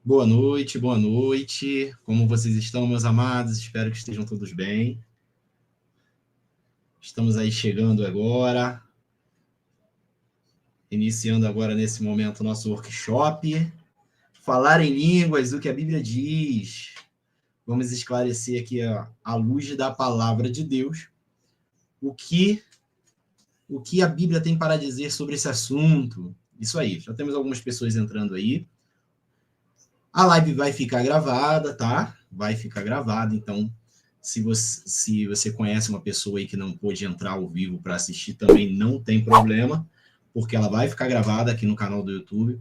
Boa noite, boa noite. Como vocês estão, meus amados? Espero que estejam todos bem. Estamos aí chegando agora, iniciando agora nesse momento o nosso workshop. Falar em línguas, o que a Bíblia diz. Vamos esclarecer aqui à luz da palavra de Deus o que a Bíblia tem para dizer sobre esse assunto. Isso aí, já temos algumas pessoas entrando aí. A live vai ficar gravada, tá? Vai ficar gravada, então se você conhece uma pessoa aí que não pôde entrar ao vivo para assistir, também não tem problema, porque ela vai ficar gravada aqui no canal do YouTube.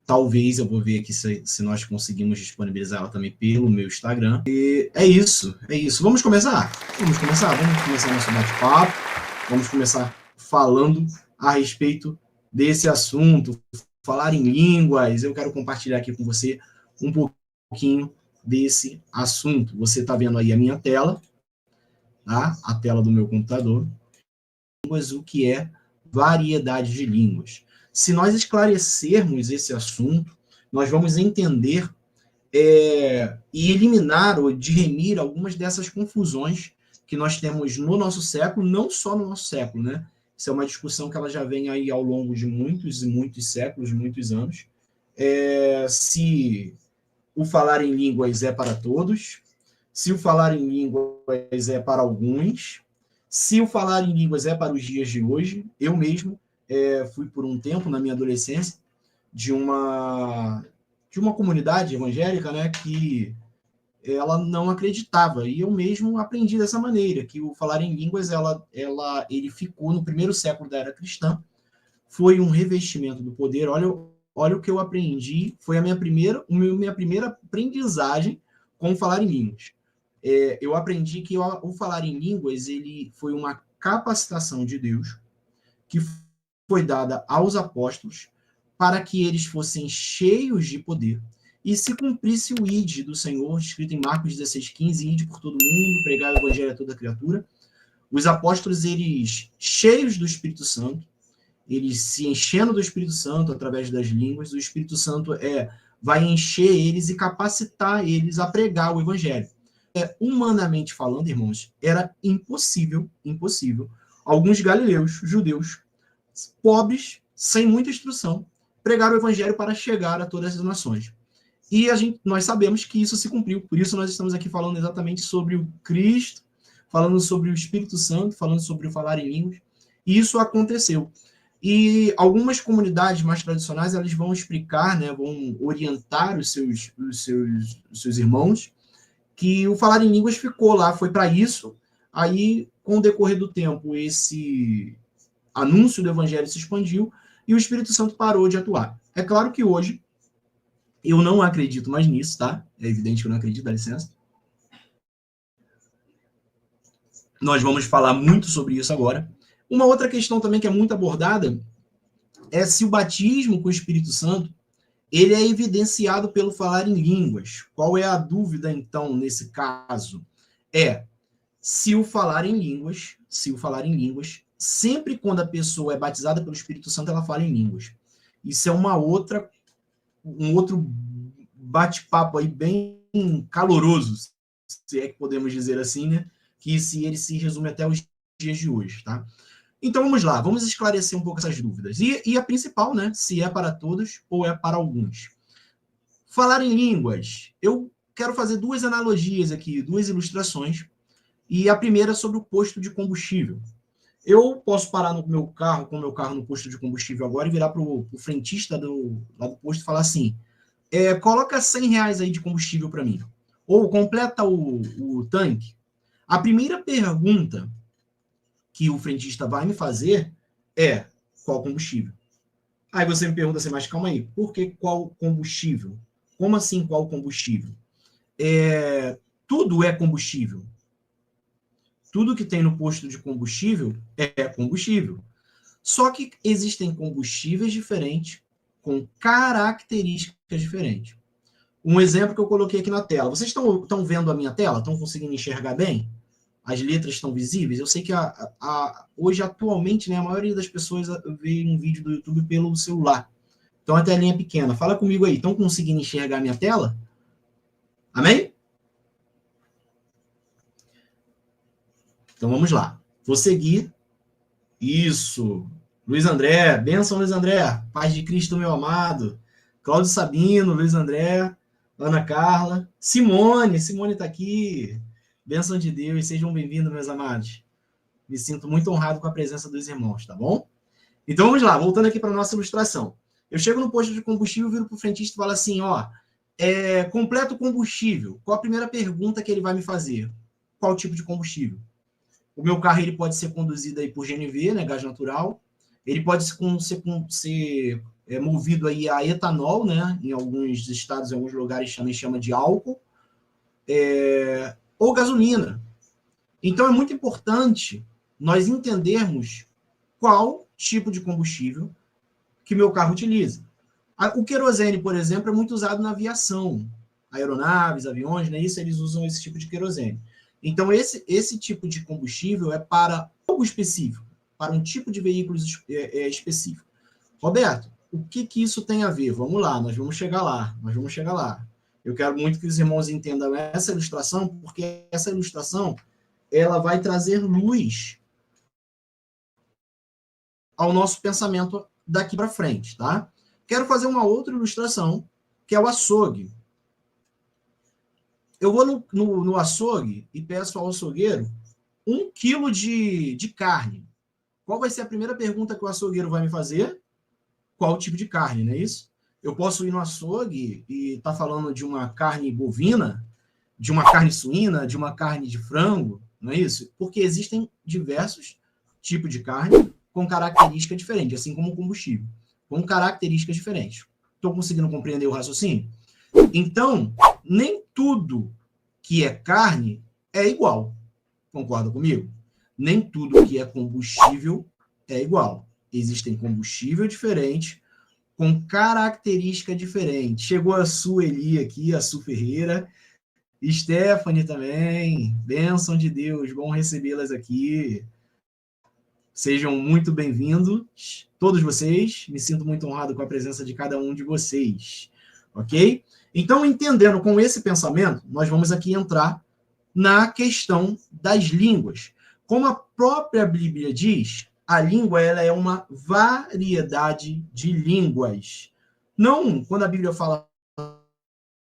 Talvez eu vou ver aqui se nós conseguimos disponibilizar ela também pelo meu Instagram. E é isso. Vamos começar? Vamos começar nosso bate-papo. Vamos começar falando a respeito desse assunto, falar em línguas. Eu quero compartilhar aqui com você um pouquinho desse assunto. Você está vendo aí a minha tela, tá? A tela do meu computador. O que é variedade de línguas. Se nós esclarecermos esse assunto, nós vamos entender e eliminar ou dirimir algumas dessas confusões que nós temos no nosso século, não só no nosso século, né? Isso é uma discussão que ela já vem aí ao longo de muitos e muitos séculos, muitos anos. Se o falar em línguas é para todos, se o falar em línguas é para alguns, se o falar em línguas é para os dias de hoje. Eu mesmo fui por um tempo, na minha adolescência, de uma comunidade evangélica, né, que ela não acreditava, e eu mesmo aprendi dessa maneira, que o falar em línguas, ele ficou no primeiro século da era cristã, foi um revestimento do poder. Olha o que eu aprendi, foi a minha primeira aprendizagem com falar em línguas. Eu aprendi que o falar em línguas, ele foi uma capacitação de Deus que foi dada aos apóstolos para que eles fossem cheios de poder e se cumprisse o ide do Senhor, escrito em Marcos 16:15, ide por todo mundo, pregar o evangelho a toda criatura. Os apóstolos, eles cheios do Espírito Santo, eles se enchendo do Espírito Santo através das línguas, o Espírito Santo vai encher eles e capacitar eles a pregar o evangelho. Humanamente falando, irmãos, era impossível, alguns galileus, judeus, pobres, sem muita instrução, pregar o evangelho para chegar a todas as nações. E nós sabemos que isso se cumpriu, por isso nós estamos aqui falando exatamente sobre o Cristo, falando sobre o Espírito Santo, falando sobre o falar em línguas, e isso aconteceu. E algumas comunidades mais tradicionais, elas vão explicar, né, vão orientar os seus irmãos, que o falar em línguas ficou lá, foi para isso. Aí, com o decorrer do tempo, esse anúncio do evangelho se expandiu e o Espírito Santo parou de atuar. É claro que hoje eu não acredito mais nisso, tá? É evidente que eu não acredito, dá licença. Nós vamos falar muito sobre isso agora. Uma outra questão também que é muito abordada é se o batismo com o Espírito Santo ele é evidenciado pelo falar em línguas. Qual é a dúvida, então, nesse caso? Se o falar em línguas, sempre quando a pessoa é batizada pelo Espírito Santo, ela fala em línguas. Isso é um outro bate-papo aí bem caloroso, se é que podemos dizer assim, né? Que ele se resume até os dias de hoje, tá? Então vamos lá, vamos esclarecer um pouco essas dúvidas. E a principal, né? Se é para todos ou é para alguns. Falar em línguas. Eu quero fazer duas analogias aqui, duas ilustrações. E a primeira é sobre o posto de combustível. Eu posso parar no meu carro, com o meu carro no posto de combustível agora e virar para o frentista lá do posto e falar assim, coloca R$100 aí de combustível para mim. Ou completa o tanque. A primeira pergunta que o frentista vai me fazer é qual combustível? Aí você me pergunta assim, mas calma aí, por que qual combustível? Como assim qual combustível? Tudo é combustível. Tudo que tem no posto de combustível é combustível. Só que existem combustíveis diferentes, com características diferentes. Um exemplo que eu coloquei aqui na tela. Vocês estão vendo a minha tela? Estão conseguindo enxergar bem? As letras estão visíveis? Eu sei que hoje, atualmente, né, a maioria das pessoas vê um vídeo do YouTube pelo celular. Então a telinha é pequena. Fala comigo aí. Estão conseguindo enxergar a minha tela? Amém? Então vamos lá. Vou seguir. Isso. Luiz André. Benção, Luiz André. Paz de Cristo, meu amado. Cláudio Sabino, Luiz André, Ana Carla. Simone está aqui. Bênção de Deus. Sejam bem-vindos, meus amados. Me sinto muito honrado com a presença dos irmãos, tá bom? Então vamos lá, voltando aqui para a nossa ilustração. Eu chego no posto de combustível, viro para o frentista e falo assim, ó, completo o combustível. Qual a primeira pergunta que ele vai me fazer? Qual tipo de combustível? O meu carro ele pode ser conduzido aí por GNV, né, gás natural. Ele pode ser movido aí a etanol, né? Em alguns estados, em alguns lugares também chama de álcool, ou gasolina. Então é muito importante nós entendermos qual tipo de combustível que meu carro utiliza. O querosene, por exemplo, é muito usado na aviação. Aeronaves, aviões, né? Isso, eles usam esse tipo de querosene. Então, esse tipo de combustível é para algo específico, para um tipo de veículo específico. Roberto, o que isso tem a ver? Vamos lá, nós vamos chegar lá. Eu quero muito que os irmãos entendam essa ilustração, porque essa ilustração ela vai trazer luz ao nosso pensamento daqui para frente, tá? Quero fazer uma outra ilustração, que é o açougue. Eu vou no açougue e peço ao açougueiro 1 quilo de carne. Qual vai ser a primeira pergunta que o açougueiro vai me fazer? Qual o tipo de carne, não é isso? Eu posso ir no açougue e estar falando de uma carne bovina, de uma carne suína, de uma carne de frango, não é isso? Porque existem diversos tipos de carne com características diferentes, assim como o combustível, com características diferentes. Estou conseguindo compreender o raciocínio? Então, nem tudo que é carne é igual. Concorda comigo? Nem tudo que é combustível é igual. Existem combustível diferentes, com característica diferente. Chegou a Sueli aqui, a Su Ferreira, Stephanie também, bênção de Deus, bom recebê-las aqui. Sejam muito bem-vindos, todos vocês. Me sinto muito honrado com a presença de cada um de vocês, ok? Então, entendendo com esse pensamento, nós vamos aqui entrar na questão das línguas. Como a própria Bíblia diz, a língua ela é uma variedade de línguas. Não, quando a Bíblia fala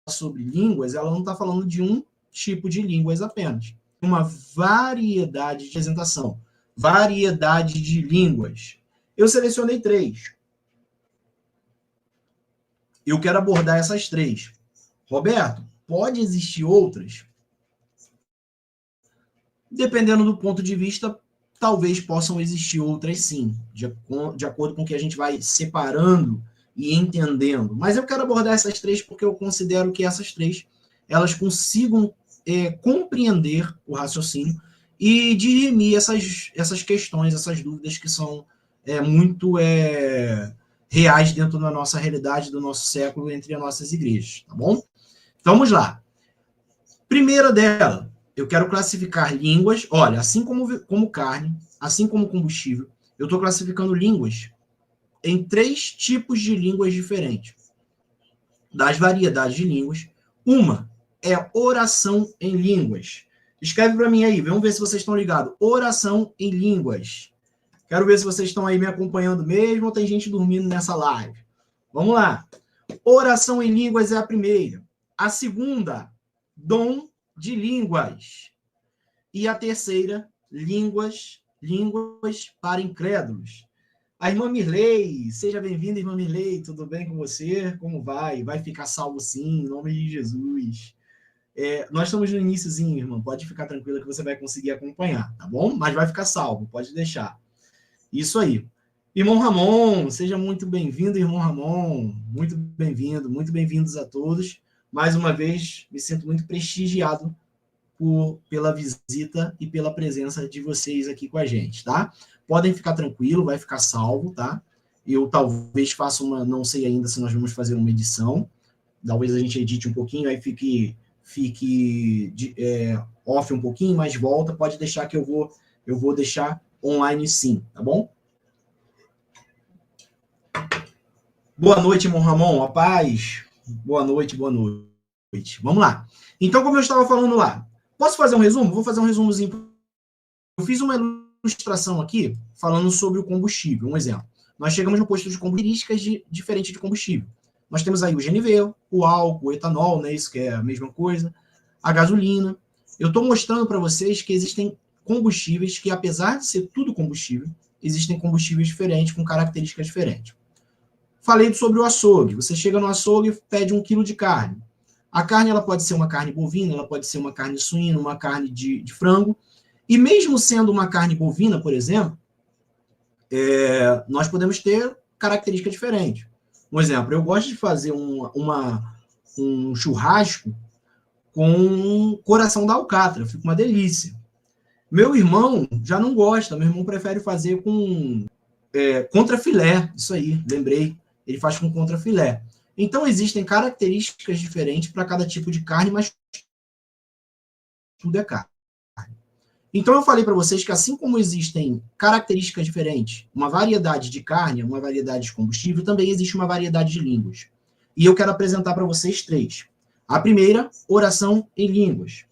sobre línguas, ela não está falando de um tipo de línguas apenas. Uma variedade de apresentação, variedade de línguas. Eu selecionei 3. Eu quero abordar essas 3. Roberto, pode existir outras? Dependendo do ponto de vista, talvez possam existir outras sim, de acordo com o que a gente vai separando e entendendo. Mas eu quero abordar essas 3 porque eu considero que essas 3 elas consigam compreender o raciocínio e dirimir essas questões, essas dúvidas que são muito reais dentro da nossa realidade, do nosso século, entre as nossas igrejas, tá bom? Então, vamos lá. Primeira dela, eu quero classificar línguas. Olha, assim como carne, assim como combustível, eu estou classificando línguas em 3 tipos de línguas diferentes. Das variedades de línguas, uma é oração em línguas. Escreve para mim aí, vamos ver se vocês estão ligados. Oração em línguas. Quero ver se vocês estão aí me acompanhando mesmo ou tem gente dormindo nessa live. Vamos lá. Oração em línguas é a primeira. A segunda, dom de línguas. E a terceira, línguas para incrédulos. A irmã Mirley, seja bem-vinda, irmã Mirley, tudo bem com você? Como vai? Vai ficar salvo sim, em nome de Jesus. Nós estamos no iniciozinho, irmã, pode ficar tranquila que você vai conseguir acompanhar, tá bom? Mas vai ficar salvo, pode deixar. Isso aí. Irmão Ramon, seja muito bem-vindo, irmão Ramon, muito bem-vindo, muito bem-vindos a todos. Mais uma vez, me sinto muito prestigiado pela visita e pela presença de vocês aqui com a gente, tá? Podem ficar tranquilo, vai ficar salvo, tá? Eu talvez faça não sei ainda se nós vamos fazer uma edição, talvez a gente edite um pouquinho, aí fique off um pouquinho, mas volta, pode deixar que eu vou deixar online sim, tá bom? Boa noite, irmão Ramon. A paz. Boa noite, boa noite. Vamos lá. Então, como eu estava falando lá, posso fazer um resumo? Vou fazer um resumozinho. Eu fiz uma ilustração aqui falando sobre o combustível. Um exemplo. Nós chegamos no posto de características diferentes de combustível. Nós temos aí o GNV, o álcool, o etanol, né? Isso que é a mesma coisa. A gasolina. Eu estou mostrando para vocês que existem combustíveis que, apesar de ser tudo combustível, existem combustíveis diferentes, com características diferentes. Falei sobre o açougue. Você chega no açougue e pede 1 quilo de carne. A carne ela pode ser uma carne bovina, ela pode ser uma carne suína, uma carne de frango. E mesmo sendo uma carne bovina, por exemplo, nós podemos ter características diferentes. Um exemplo, eu gosto de fazer um churrasco com coração da alcatra, fica uma delícia. Meu irmão já não gosta, meu irmão prefere fazer com contrafilé, isso aí, lembrei. Ele faz com contrafilé. Então, existem características diferentes para cada tipo de carne, mas tudo é carne. Então, eu falei para vocês que, assim como existem características diferentes, uma variedade de carne, uma variedade de combustível, também existe uma variedade de línguas. E eu quero apresentar para vocês 3. A primeira, oração em línguas.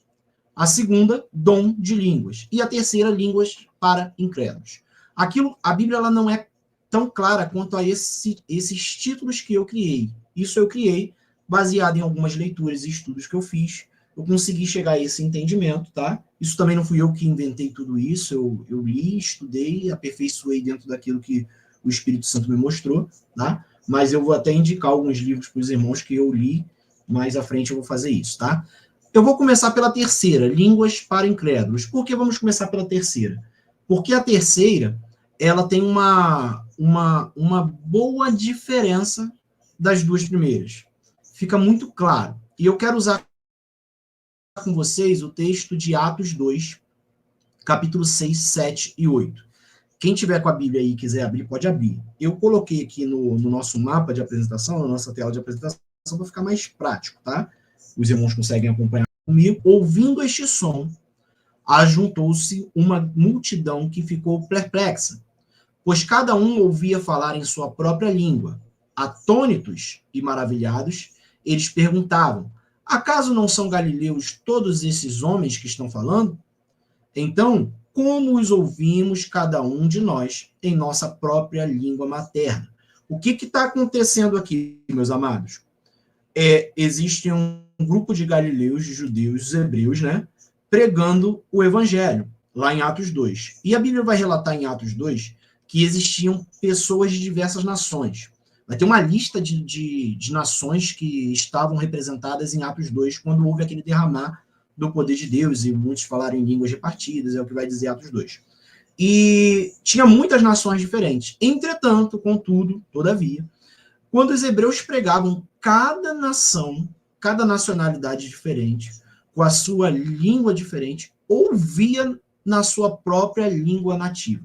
A segunda, dom de línguas. E a terceira, línguas para incrédulos. A Bíblia ela não é tão clara quanto a esses títulos que eu criei. Isso eu criei baseado em algumas leituras e estudos que eu fiz. Eu consegui chegar a esse entendimento, tá? Isso também não fui eu que inventei tudo isso. Eu li, estudei, aperfeiçoei dentro daquilo que o Espírito Santo me mostrou, tá? Mas eu vou até indicar alguns livros para os irmãos que eu li. Mais à frente eu vou fazer isso, tá? Eu vou começar pela terceira, línguas para incrédulos. Por que vamos começar pela terceira? Porque a terceira, ela tem uma boa diferença das duas primeiras. Fica muito claro. E eu quero usar com vocês o texto de Atos 2, capítulo 6, 7 e 8. Quem tiver com a Bíblia aí e quiser abrir, pode abrir. Eu coloquei aqui no nosso mapa de apresentação, na nossa tela de apresentação, para ficar mais prático, tá? Os irmãos conseguem acompanhar comigo. Ouvindo este som, ajuntou-se uma multidão que ficou perplexa, pois cada um ouvia falar em sua própria língua. Atônitos e maravilhados, eles perguntavam: acaso não são galileus todos esses homens que estão falando? Então, como os ouvimos cada um de nós em nossa própria língua materna? O que está acontecendo aqui, meus amados? Existe um grupo de galileus, de judeus, os hebreus, né, pregando o evangelho, lá em Atos 2. E a Bíblia vai relatar em Atos 2 que existiam pessoas de diversas nações. Vai ter uma lista de nações que estavam representadas em Atos 2, quando houve aquele derramar do poder de Deus, e muitos falaram em línguas repartidas, é o que vai dizer Atos 2. E tinha muitas nações diferentes. Entretanto, contudo, todavia, quando os hebreus pregavam, cada nação, cada nacionalidade diferente, com a sua língua diferente, ouvia na sua própria língua nativa.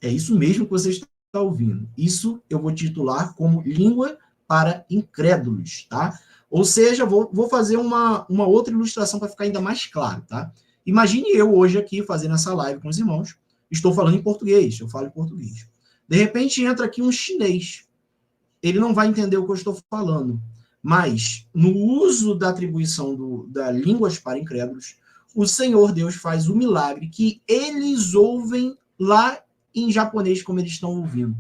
É isso mesmo que você está ouvindo. Isso eu vou titular como língua para incrédulos, tá? Ou seja, vou fazer uma outra ilustração para ficar ainda mais claro, tá? Imagine eu hoje aqui fazendo essa live com os irmãos, estou falando em português, eu falo em português. De repente entra aqui um chinês. Ele não vai entender o que eu estou falando. Mas, no uso da atribuição da línguas para incrédulos, o Senhor Deus faz o milagre que eles ouvem lá em japonês, como eles estão ouvindo.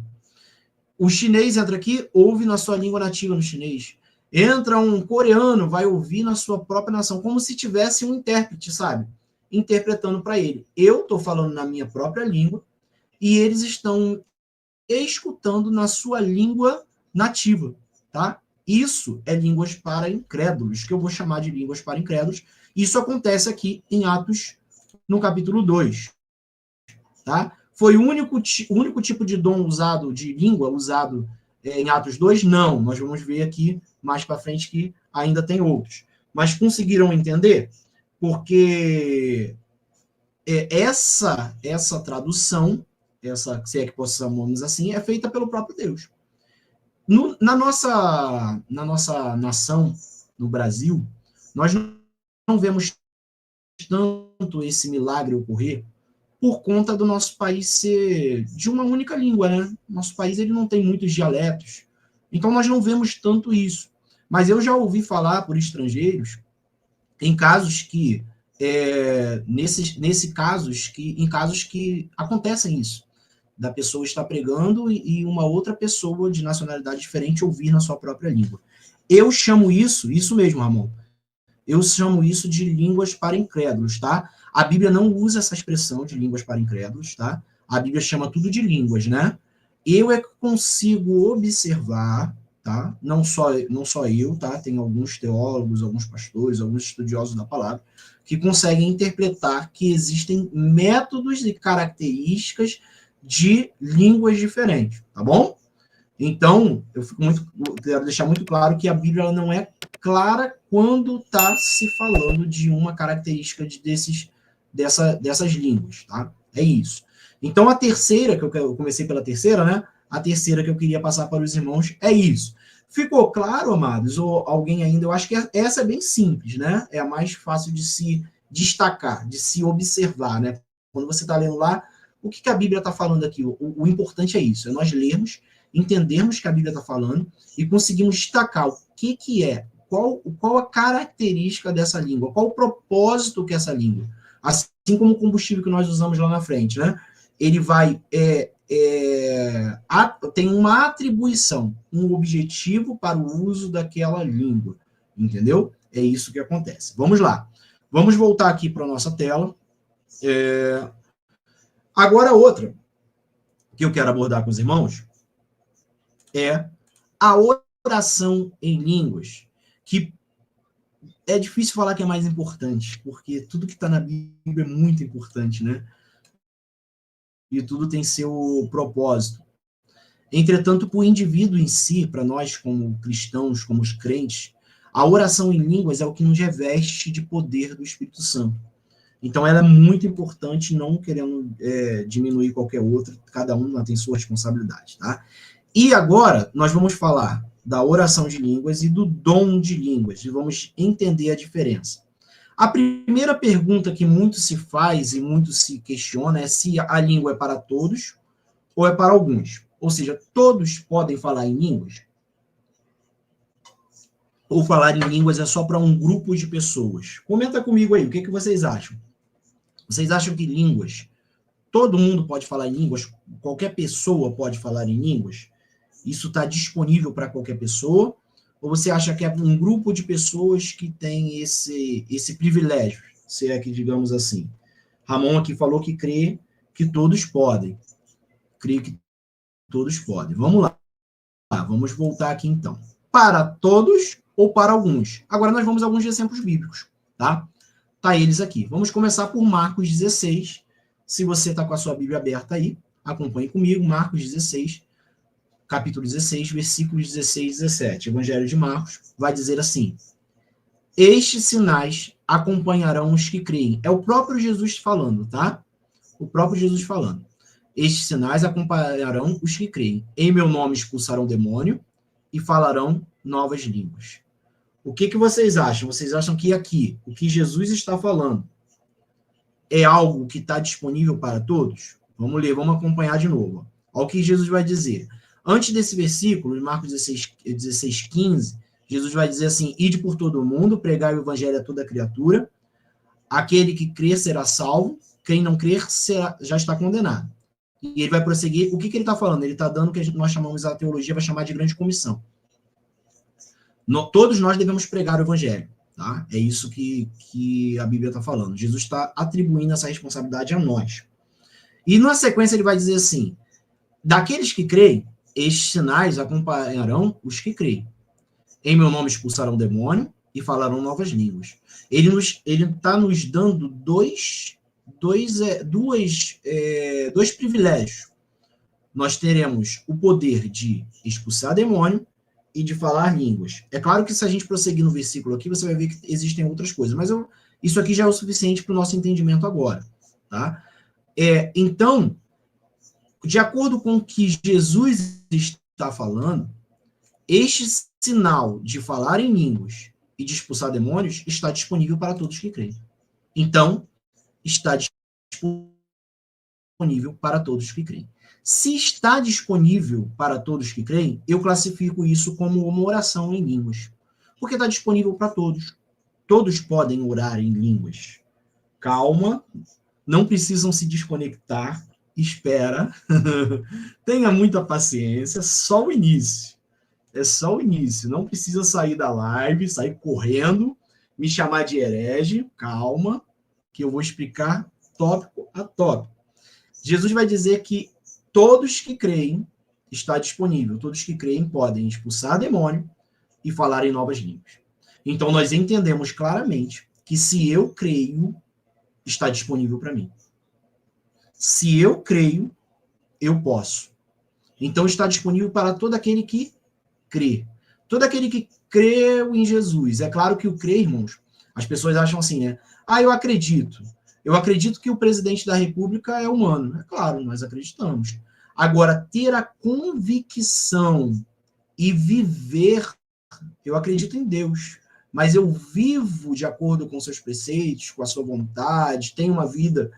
O chinês entra aqui, ouve na sua língua nativa, no chinês. Entra um coreano, vai ouvir na sua própria nação, como se tivesse um intérprete, sabe? Interpretando para ele. Eu estou falando na minha própria língua e eles estão escutando na sua língua nativa, tá? Isso é línguas para incrédulos, que eu vou chamar de línguas para incrédulos. Isso acontece aqui em Atos, no capítulo 2, tá? Foi o único tipo de dom usado, de língua usado em Atos 2? Não, nós vamos ver aqui mais para frente que ainda tem outros. Mas conseguiram entender? Porque essa tradução, se é que possamos assim, é feita pelo próprio Deus. Na nossa nação, no Brasil, nós não vemos tanto esse milagre ocorrer por conta do nosso país ser de uma única língua, né? Nosso país ele não tem muitos dialetos. Então, nós não vemos tanto isso. Mas eu já ouvi falar por estrangeiros em casos que, em casos que acontecem isso, da pessoa estar pregando e uma outra pessoa de nacionalidade diferente ouvir na sua própria língua. Eu chamo isso mesmo, Ramon, eu chamo isso de línguas para incrédulos, tá? A Bíblia não usa essa expressão de línguas para incrédulos, tá? A Bíblia chama tudo de línguas, né? Eu é que consigo observar, tá? Não só eu, tá? Tem alguns teólogos, alguns pastores, alguns estudiosos da palavra que conseguem interpretar que existem métodos e características de línguas diferentes, tá bom? Então, eu quero deixar muito claro que a Bíblia ela não é clara quando está se falando de uma característica dessas línguas, tá? É isso. Então, a terceira, que eu comecei pela terceira, né? A terceira que eu queria passar para os irmãos é isso. Ficou claro, amados? Ou alguém ainda? Eu acho que essa é bem simples, né? É a mais fácil de se destacar, de se observar, né? Quando você está lendo lá, o que a Bíblia está falando aqui? O importante é isso, é nós lermos, entendermos que a Bíblia está falando e conseguimos destacar o que é, qual a característica dessa língua, qual o propósito que essa língua, assim como o combustível que nós usamos lá na frente, né? Ele vai tem uma atribuição, um objetivo para o uso daquela língua, entendeu? É isso que acontece. Vamos lá. Vamos voltar aqui para a nossa tela. Agora, outra que eu quero abordar com os irmãos é a oração em línguas, que é difícil falar que é mais importante, porque tudo que está na Bíblia é muito importante, né? E tudo tem seu propósito. Entretanto, para o indivíduo em si, para nós como cristãos, como os crentes, a oração em línguas é o que nos reveste de poder do Espírito Santo. Então, ela é muito importante, não querendo diminuir qualquer outra, cada um tem sua responsabilidade, tá? E agora, nós vamos falar da oração de línguas e do dom de línguas, e vamos entender a diferença. A primeira pergunta que muito se faz e muito se questiona é se a língua é para todos ou é para alguns. Ou seja, todos podem falar em línguas? Ou falar em línguas é só para um grupo de pessoas? Comenta comigo aí, o que vocês acham? Vocês acham que línguas, todo mundo pode falar em línguas? Qualquer pessoa pode falar em línguas? Isso está disponível para qualquer pessoa? Ou você acha que é um grupo de pessoas que tem esse privilégio, se é que digamos assim? Ramon aqui falou que crê que todos podem. Crê que todos podem. Vamos lá. Vamos voltar aqui então. Para todos ou para alguns? Agora nós vamos a alguns exemplos bíblicos, tá? Tá eles aqui. Vamos começar por Marcos 16. Se você está com a sua Bíblia aberta aí, acompanhe comigo. Marcos 16, capítulo 16, versículos 16 e 17. Evangelho de Marcos vai dizer assim: estes sinais acompanharão os que creem. É o próprio Jesus falando, tá? O próprio Jesus falando. Estes sinais acompanharão os que creem. Em meu nome expulsarão demônio e falarão novas línguas. O que vocês acham? Vocês acham que aqui, o que Jesus está falando, é algo que está disponível para todos? Vamos ler, vamos acompanhar de novo. Olha o que Jesus vai dizer. Antes desse versículo, em Marcos 16, 15, Jesus vai dizer assim: ide por todo o mundo, pregai o evangelho a toda criatura. Aquele que crer será salvo, quem não crer já está condenado. E ele vai prosseguir. O que ele está falando? Ele está dando o que nós chamamos, a teologia vai chamar de grande comissão. Todos nós devemos pregar o evangelho. Tá? É isso que a Bíblia está falando. Jesus está atribuindo essa responsabilidade a nós. E na sequência ele vai dizer assim: daqueles que creem, estes sinais acompanharão os que creem. Em meu nome expulsarão demônio e falarão novas línguas. Ele está nos dando dois privilégios. Nós teremos o poder de expulsar demônio e de falar línguas. É claro que se a gente prosseguir no versículo aqui, você vai ver que existem outras coisas, mas isso aqui já é o suficiente para o nosso entendimento agora. Tá? Então, de acordo com o que Jesus está falando, este sinal de falar em línguas e de expulsar demônios está disponível para todos que creem. Então, está disponível para todos que creem. Se está disponível para todos que creem, eu classifico isso como uma oração em línguas. Porque está disponível para todos. Todos podem orar em línguas. Calma, não precisam se desconectar. Espera. Tenha muita paciência, só o início. É só o início. Não precisa sair da live, sair correndo, me chamar de herege. Calma, que eu vou explicar tópico a tópico. Jesus vai dizer que todos que creem está disponível. Todos que creem podem expulsar demônio e falar em novas línguas. Então, nós entendemos claramente que se eu creio, está disponível para mim. Se eu creio, eu posso. Então, está disponível para todo aquele que crê. Todo aquele que creu em Jesus. É claro que o crer, irmãos, as pessoas acham assim, né? Ah, eu acredito. Eu acredito que o presidente da República é humano. É claro, nós acreditamos. Agora, ter a convicção e viver, eu acredito em Deus, mas eu vivo de acordo com seus preceitos, com a sua vontade, tenho uma vida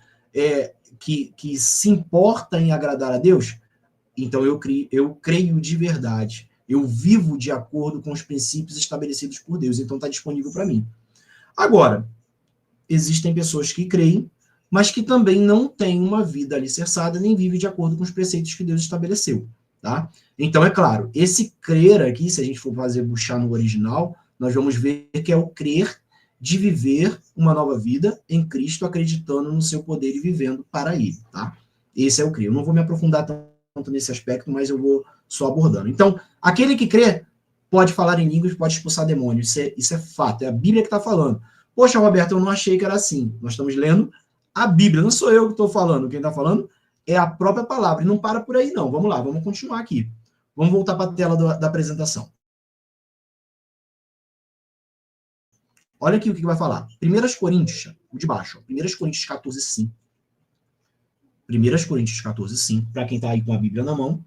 que se importa em agradar a Deus, então eu creio de verdade. Eu vivo de acordo com os princípios estabelecidos por Deus, então está disponível para mim. Agora, existem pessoas que creem, mas que também não têm uma vida alicerçada, nem vivem de acordo com os preceitos que Deus estabeleceu. Tá? Então, é claro, esse crer aqui, se a gente for fazer buscar no original, nós vamos ver que é o crer de viver uma nova vida em Cristo, acreditando no seu poder e vivendo para Ele. Tá? Esse é o crer. Eu não vou me aprofundar tanto nesse aspecto, mas eu vou só abordando. Então, aquele que crê pode falar em línguas, pode expulsar demônios. Isso é fato, é a Bíblia que está falando. Poxa, Roberto, eu não achei que era assim. Nós estamos lendo a Bíblia, não sou eu que estou falando. Quem está falando é a própria palavra. E não para por aí, não. Vamos lá, vamos continuar aqui. Vamos voltar para a tela da apresentação. Olha aqui o que vai falar. 1 Coríntios, o de baixo. 1 Coríntios 14, 5. 1 Coríntios 14, 5. Para quem está aí com a Bíblia na mão,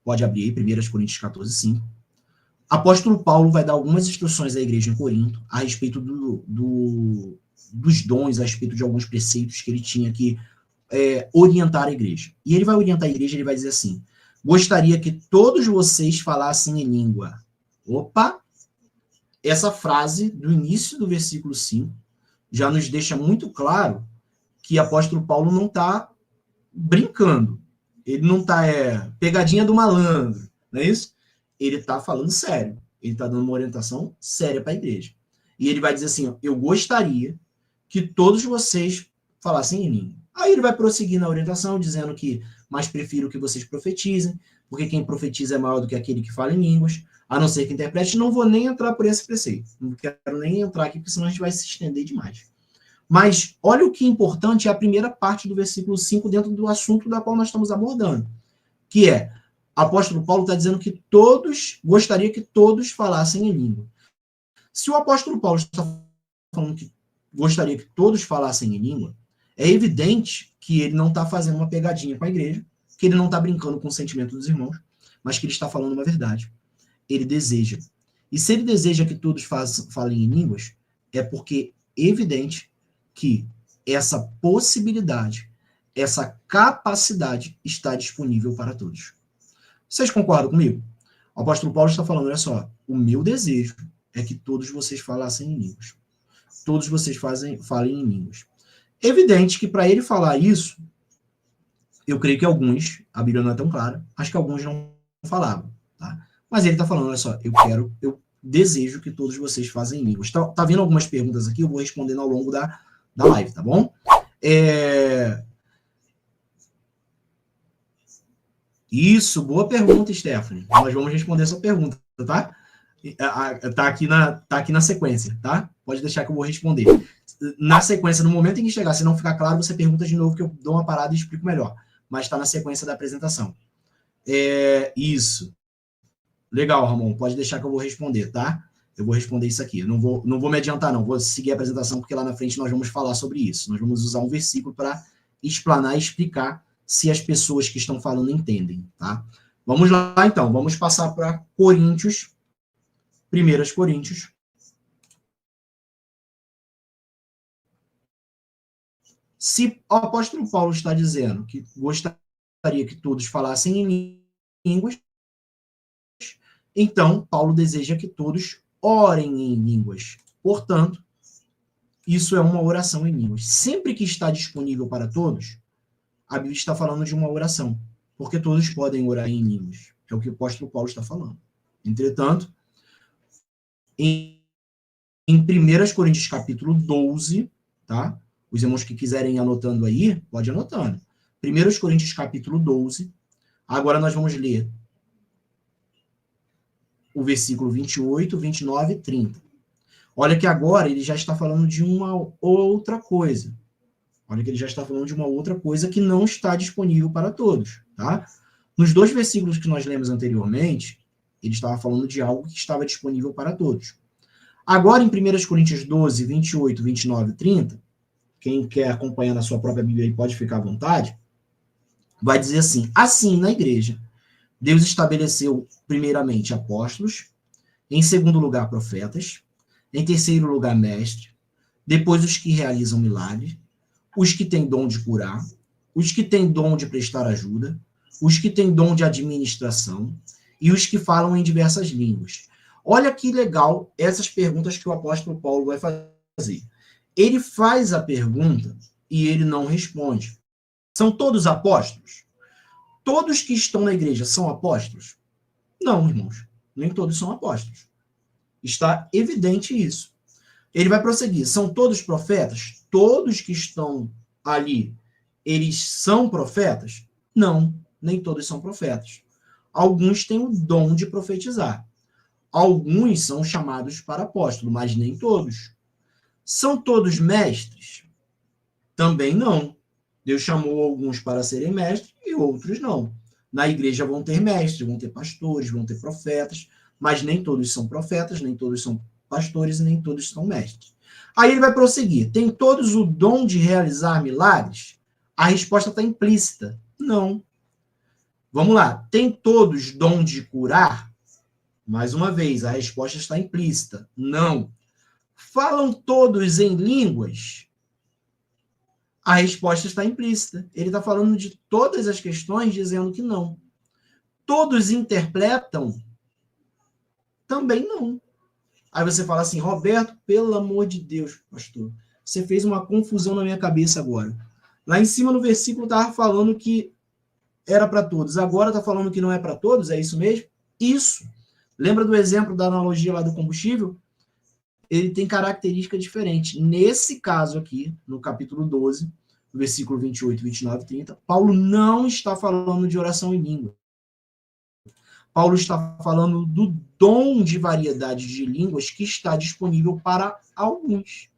pode abrir aí, 1 Coríntios 14, 5. Apóstolo Paulo vai dar algumas instruções à igreja em Corinto a respeito dos dons, a respeito de alguns preceitos que ele tinha que orientar a igreja. E ele vai orientar a igreja, ele vai dizer assim: gostaria que todos vocês falassem em língua. Opa! Essa frase do início do versículo 5 já nos deixa muito claro que o apóstolo Paulo não está brincando. Ele não está pegadinha do malandro, não é isso? Ele está falando sério. Ele está dando uma orientação séria para a igreja. E ele vai dizer assim, ó, eu gostaria que todos vocês falassem em língua. Aí ele vai prosseguir na orientação, dizendo que mais prefiro que vocês profetizem, porque quem profetiza é maior do que aquele que fala em línguas, a não ser que interprete. Não vou nem entrar por esse preceito. Não quero nem entrar aqui, porque senão a gente vai se estender demais. Mas olha o que é importante, é a primeira parte do versículo 5 dentro do assunto da qual nós estamos abordando, que é, o apóstolo Paulo está dizendo que gostaria que todos falassem em língua. Se o apóstolo Paulo está falando que gostaria que todos falassem em língua, é evidente que ele não está fazendo uma pegadinha com a igreja, que ele não está brincando com o sentimento dos irmãos, mas que ele está falando uma verdade. Ele deseja. E se ele deseja que todos falem em línguas, é porque é evidente que essa possibilidade, essa capacidade está disponível para todos. Vocês concordam comigo? O apóstolo Paulo está falando, olha só, o meu desejo é que todos vocês falassem em línguas. Todos vocês falem em línguas. Evidente que para ele falar isso, eu creio que alguns, a Bíblia não é tão clara, acho que alguns não falavam, tá? Mas ele está falando, olha só, eu desejo que todos vocês façam em línguas. Tá vendo algumas perguntas aqui, eu vou respondendo ao longo da live, tá bom? Isso, boa pergunta, Stephanie. Nós vamos responder essa pergunta, tá? Tá aqui na sequência, tá? Pode deixar que eu vou responder. Na sequência, no momento em que chegar, se não ficar claro, você pergunta de novo, que eu dou uma parada e explico melhor. Mas está na sequência da apresentação. Isso. Legal, Ramon. Pode deixar que eu vou responder, tá? Eu vou responder isso aqui. Eu não vou me adiantar, não. Vou seguir a apresentação, porque lá na frente nós vamos falar sobre isso. Nós vamos usar um versículo para explanar e explicar se as pessoas que estão falando entendem, tá? Vamos lá, então. Vamos passar para Coríntios. 1 Coríntios. Se o apóstolo Paulo está dizendo que gostaria gostaria que todos falassem em línguas, então Paulo deseja que todos orem em línguas. Portanto, isso é uma oração em línguas. Sempre que está disponível para todos, a Bíblia está falando de uma oração, porque todos podem orar em línguas. É o que o apóstolo Paulo está falando. Entretanto, em 1 Coríntios capítulo 12, tá? Os irmãos que quiserem ir anotando aí, pode ir anotando. 1 Coríntios capítulo 12. Agora nós vamos ler o versículo 28, 29 e 30. Olha que agora ele já está falando de uma outra coisa. Olha que ele já está falando de uma outra coisa que não está disponível para todos, tá? Nos 2 versículos que nós lemos anteriormente, ele estava falando de algo que estava disponível para todos. Agora, em 1 Coríntios 12, 28, 29 e 30, quem quer acompanhar na sua própria Bíblia aí pode ficar à vontade, vai dizer assim: assim, na igreja, Deus estabeleceu primeiramente apóstolos, em segundo lugar profetas, em terceiro lugar mestres, depois os que realizam milagres, os que têm dom de curar, os que têm dom de prestar ajuda, os que têm dom de administração e os que falam em diversas línguas. Olha que legal essas perguntas que o apóstolo Paulo vai fazer. Ele faz a pergunta e ele não responde. São todos apóstolos? Todos que estão na igreja são apóstolos? Não, irmãos. Nem todos são apóstolos. Está evidente isso. Ele vai prosseguir. São todos profetas? Todos que estão ali, eles são profetas? Não, nem todos são profetas. Alguns têm o dom de profetizar. Alguns são chamados para apóstolo, mas nem todos. São todos mestres? Também não. Deus chamou alguns para serem mestres e outros não. Na igreja vão ter mestres, vão ter pastores, vão ter profetas, mas nem todos são profetas, nem todos são pastores e nem todos são mestres. Aí ele vai prosseguir. Tem todos o dom de realizar milagres? A resposta está implícita. Não. Vamos lá. Tem todos dom de curar? Mais uma vez, a resposta está implícita. Não. Falam todos em línguas? A resposta está implícita. Ele está falando de todas as questões, dizendo que não. Todos interpretam? Também não. Aí você fala assim: Roberto, pelo amor de Deus, pastor, você fez uma confusão na minha cabeça agora. Lá em cima no versículo estava falando que era para todos. Agora está falando que não é para todos? É isso mesmo? Isso. Lembra do exemplo da analogia lá do combustível? Ele tem característica diferente. Nesse caso aqui, no capítulo 12, versículo 28, 29 e 30, Paulo não está falando de oração em língua. Paulo está falando do dom de variedade de línguas que está disponível para alguns.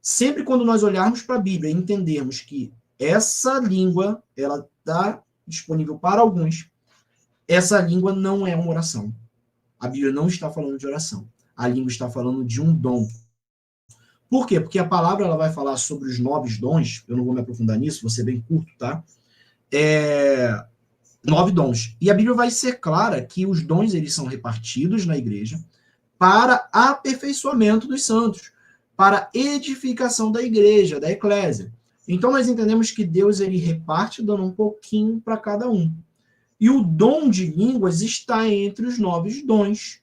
Sempre quando nós olharmos para a Bíblia e entendermos que essa língua ela está disponível para alguns, essa língua não é uma oração. A Bíblia não está falando de oração. A língua está falando de um dom. Por quê? Porque a palavra ela vai falar sobre os 9 dons. Eu não vou me aprofundar nisso, vou ser bem curto, tá? 9 dons. E a Bíblia vai ser clara que os dons eles são repartidos na igreja para aperfeiçoamento dos santos, para edificação da igreja, da eclésia. Então nós entendemos que Deus ele reparte dando um pouquinho para cada um. E o dom de línguas está entre os 9 dons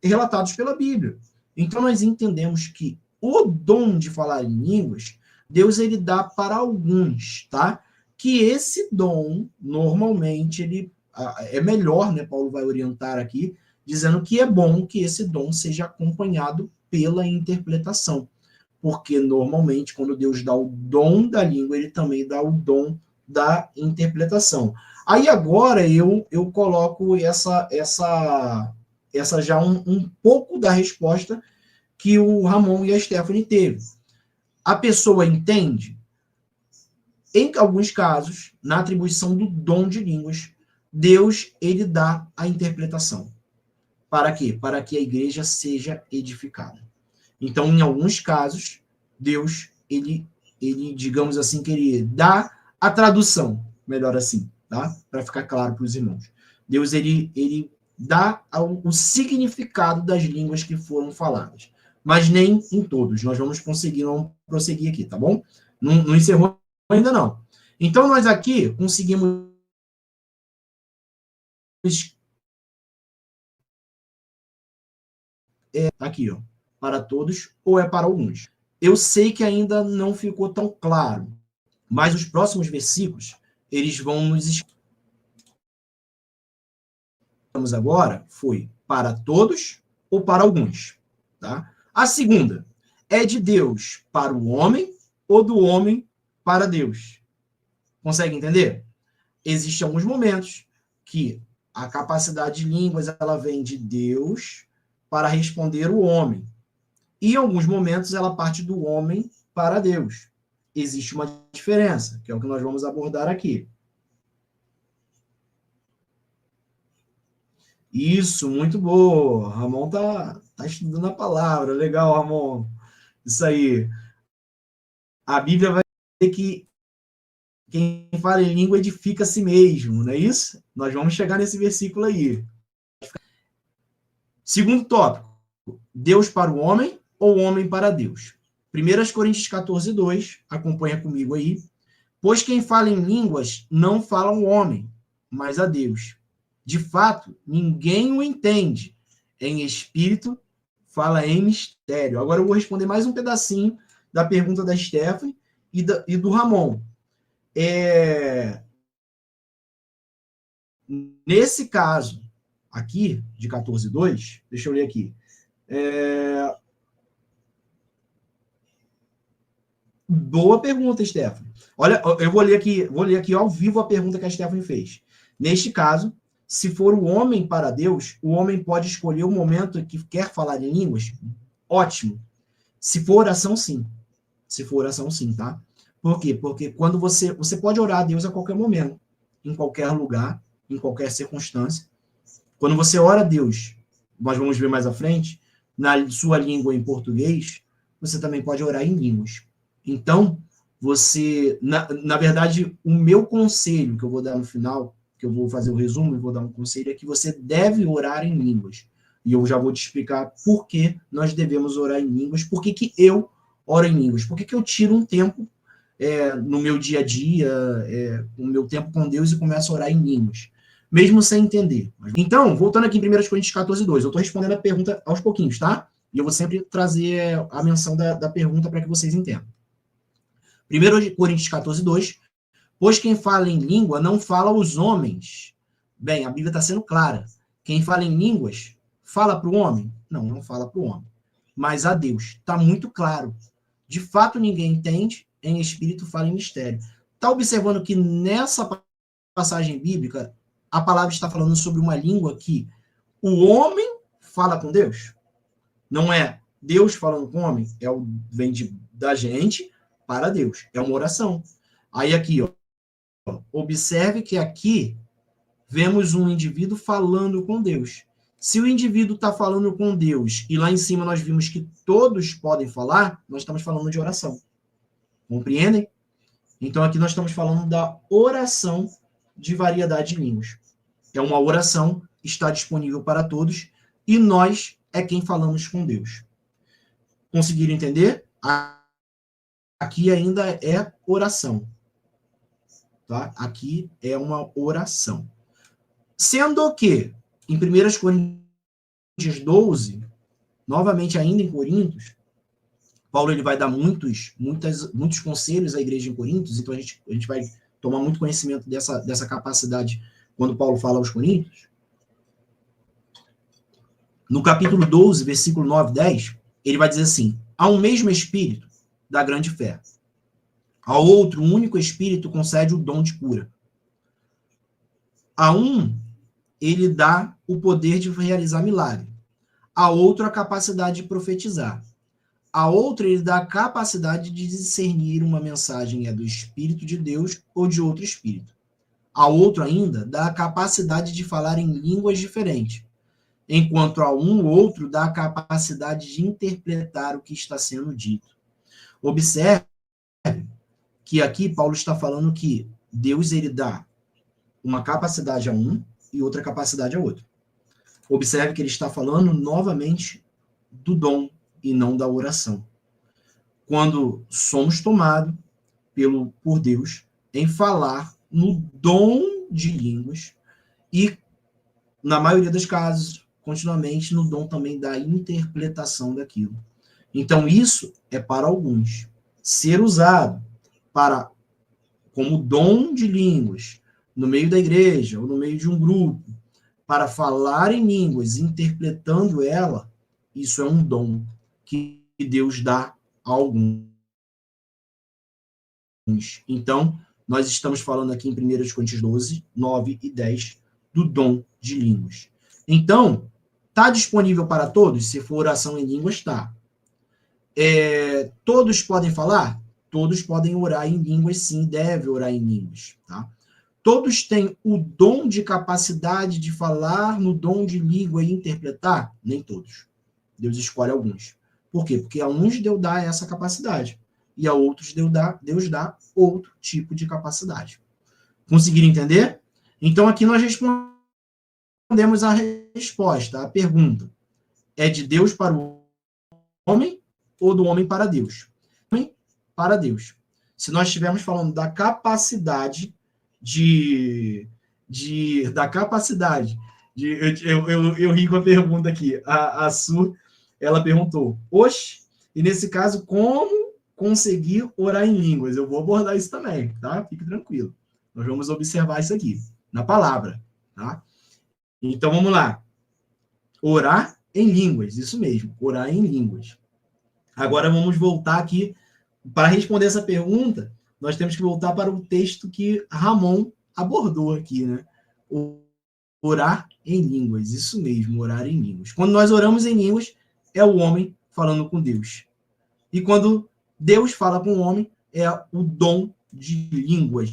relatados pela Bíblia. Então nós entendemos que o dom de falar em línguas, Deus ele dá para alguns, tá? Que esse dom, normalmente, ele é melhor, né? Paulo vai orientar aqui, dizendo que é bom que esse dom seja acompanhado pela interpretação. Porque, normalmente, quando Deus dá o dom da língua, ele também dá o dom da interpretação. Aí, agora, eu coloco essa já um pouco da resposta que o Ramon e a Stephanie teve. A pessoa entende? Em alguns casos, na atribuição do dom de línguas, Deus ele dá a interpretação. Para quê? Para que a igreja seja edificada. Então, em alguns casos, Deus ele digamos assim, que ele dá a tradução, melhor assim, tá? Para ficar claro para os irmãos. Deus ele dá o significado das línguas que foram faladas, mas nem em todos. Nós vamos prosseguir aqui, tá bom? Não encerrou ainda não. Então, nós aqui conseguimos aqui, ó, para todos ou é para alguns. Eu sei que ainda não ficou tão claro, mas os próximos versículos, eles vão nos agora foi para todos ou para alguns, tá? A segunda é de Deus para o homem ou do homem para Deus. Consegue entender? Existem alguns momentos que a capacidade de línguas ela vem de Deus para responder o homem. E em alguns momentos ela parte do homem para Deus. Existe uma diferença, que é o que nós vamos abordar aqui. Isso, muito boa. Ramon tá estudando a palavra. Legal, Ramon. Isso aí. A Bíblia vai dizer que quem fala em língua edifica a si mesmo, não é isso? Nós vamos chegar nesse versículo aí. Segundo tópico, Deus para o homem ou o homem para Deus? 1 Coríntios 14, 2, acompanha comigo aí. Pois quem fala em línguas não fala ao homem, mas a Deus. De fato, ninguém o entende. Em espírito, fala em mistério. Agora eu vou responder mais um pedacinho da pergunta da Stephanie e do Ramon. Nesse caso aqui, de 14.2, deixa eu ler aqui. Boa pergunta, Stephanie. Olha, eu vou ler aqui ao vivo a pergunta que a Stephanie fez. Neste caso, se for o homem para Deus, o homem pode escolher o momento em que quer falar em línguas? Ótimo. Se for oração, sim. Se for oração, sim, tá? Por quê? Porque quando você pode orar a Deus a qualquer momento, em qualquer lugar, em qualquer circunstância. Quando você ora a Deus, nós vamos ver mais à frente, na sua língua em português, você também pode orar em línguas. Então, você, na verdade, o meu conselho que eu vou dar no final, que eu vou fazer o resumo e vou dar um conselho, é que você deve orar em línguas. E eu já vou te explicar por que nós devemos orar em línguas, por que eu oro em línguas, por que eu tiro um tempo no meu dia a dia, o meu tempo com Deus e começo a orar em línguas, mesmo sem entender. Então, voltando aqui em 1 Coríntios 14, 2, eu estou respondendo a pergunta aos pouquinhos, tá? E eu vou sempre trazer a menção da pergunta para que vocês entendam. 1 Coríntios 14, 2, pois quem fala em língua não fala aos homens. Bem, a Bíblia está sendo clara. Quem fala em línguas, fala para o homem? Não, não fala para o homem. Mas a Deus. Está muito claro. De fato, ninguém entende, em espírito fala em mistério. Está observando que nessa passagem bíblica, a palavra está falando sobre uma língua que o homem fala com Deus? Não é Deus falando com o homem, vem da gente para Deus. É uma oração. Aí aqui, ó, observe que aqui vemos um indivíduo falando com Deus. Se o indivíduo está falando com Deus e lá em cima nós vimos que todos podem falar, nós estamos falando de oração. Compreendem? Então aqui nós estamos falando da oração de variedade de línguas. É uma oração, está disponível para todos e nós é quem falamos com Deus. Conseguiram entender? Aqui ainda é oração. Tá? Aqui é uma oração. Sendo que, em 1 Coríntios 12, novamente ainda em Coríntios, Paulo ele vai dar muitos conselhos à igreja em Coríntios, então a gente vai tomar muito conhecimento dessa capacidade quando Paulo fala aos Coríntios. No capítulo 12, versículo 9 e 10, ele vai dizer assim, há um mesmo Espírito da grande fé. A outro, um único Espírito concede o dom de cura. A um, ele dá o poder de realizar milagre. A outro, a capacidade de profetizar. A outro, ele dá a capacidade de discernir uma mensagem do Espírito de Deus ou de outro Espírito. A outro ainda dá a capacidade de falar em línguas diferentes. Enquanto a um outro dá a capacidade de interpretar o que está sendo dito. Observe que aqui Paulo está falando que Deus ele dá uma capacidade a um e outra capacidade a outro. Observe que ele está falando novamente do dom e não da oração. Quando somos tomados por Deus, em falar no dom de línguas e, na maioria dos casos, continuamente no dom também da interpretação daquilo. Então, isso é para alguns. Ser usado para como dom de línguas no meio da igreja ou no meio de um grupo, para falar em línguas, interpretando ela, isso é um dom que Deus dá a alguns. Então, nós estamos falando aqui em 1 Coríntios 12, 9 e 10, do dom de línguas. Então, está disponível para todos? Se for oração em línguas, está. Todos podem falar? Todos podem orar em línguas, sim, deve orar em línguas, tá? Todos têm o dom de capacidade de falar no dom de língua e interpretar? Nem todos. Deus escolhe alguns. Por quê? Porque a uns Deus dá essa capacidade e a outros Deus dá outro tipo de capacidade. Conseguiram entender? Então, aqui nós respondemos a resposta, a pergunta. É de Deus para o homem ou do homem para Deus? Homem para Deus. Se nós estivermos falando da capacidade eu ri com a pergunta aqui. A Su, ela perguntou, oxe, e nesse caso, como conseguir orar em línguas? Eu vou abordar isso também, tá? Fique tranquilo. Nós vamos observar isso aqui, na palavra, tá? Então, vamos lá. Orar em línguas, isso mesmo, orar em línguas. Agora, vamos voltar aqui. Para responder essa pergunta, nós temos que voltar para o texto que Ramon abordou aqui, né? Orar em línguas, isso mesmo, orar em línguas. Quando nós oramos em línguas, é o homem falando com Deus. E quando Deus fala com o homem, é o dom de línguas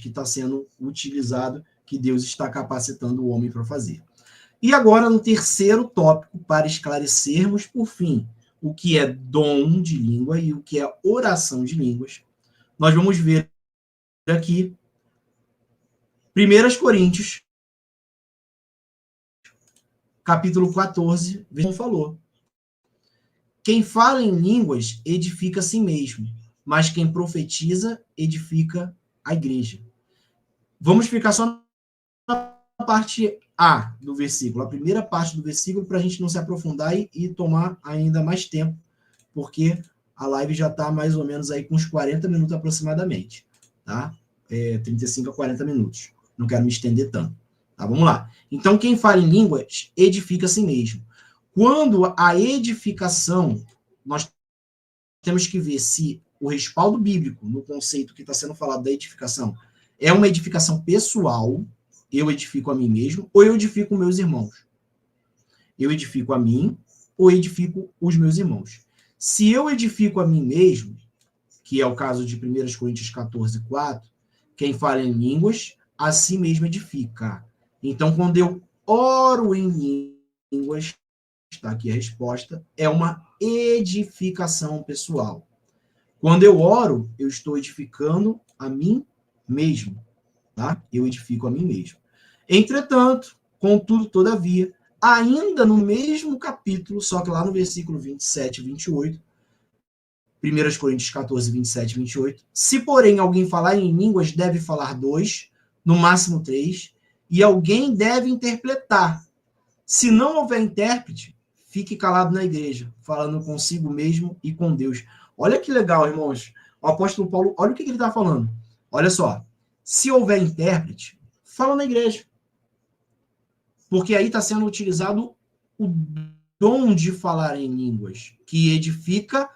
que está sendo utilizado, que Deus está capacitando o homem para fazer. E agora, no terceiro tópico, para esclarecermos, por fim, o que é dom de língua e o que é oração de línguas, nós vamos ver aqui 1 Coríntios, capítulo 14, como falou. Quem fala em línguas edifica a si mesmo, mas quem profetiza edifica a igreja. Vamos ficar só na parte A do versículo, a primeira parte do versículo, para a gente não se aprofundar e tomar ainda mais tempo, porque a live já está mais ou menos aí com uns 40 minutos aproximadamente, tá? 35 a 40 minutos. Não quero me estender tanto. Tá, vamos lá. Então, quem fala em línguas edifica a si mesmo. Quando a edificação, nós temos que ver se o respaldo bíblico no conceito que está sendo falado da edificação é uma edificação pessoal, eu edifico a mim mesmo, ou eu edifico meus irmãos. Eu edifico a mim, ou edifico os meus irmãos. Se eu edifico a mim mesmo, que é o caso de 1 Coríntios 14, 4, quem fala em línguas, a si mesmo edifica. Então, quando eu oro em línguas, está aqui a resposta, é uma edificação pessoal. Quando eu oro, eu estou edificando a mim mesmo, tá? Eu edifico a mim mesmo. Entretanto, contudo, todavia, ainda no mesmo capítulo, só que lá no versículo 27 e 28, 1 Coríntios 14, 27 e 28, se, porém, alguém falar em línguas, deve falar 2, no máximo 3, e alguém deve interpretar. Se não houver intérprete, fique calado na igreja, falando consigo mesmo e com Deus. Olha que legal, irmãos. O apóstolo Paulo, olha o que ele está falando. Olha só. Se houver intérprete, fala na igreja. Porque aí está sendo utilizado o dom de falar em línguas, que edifica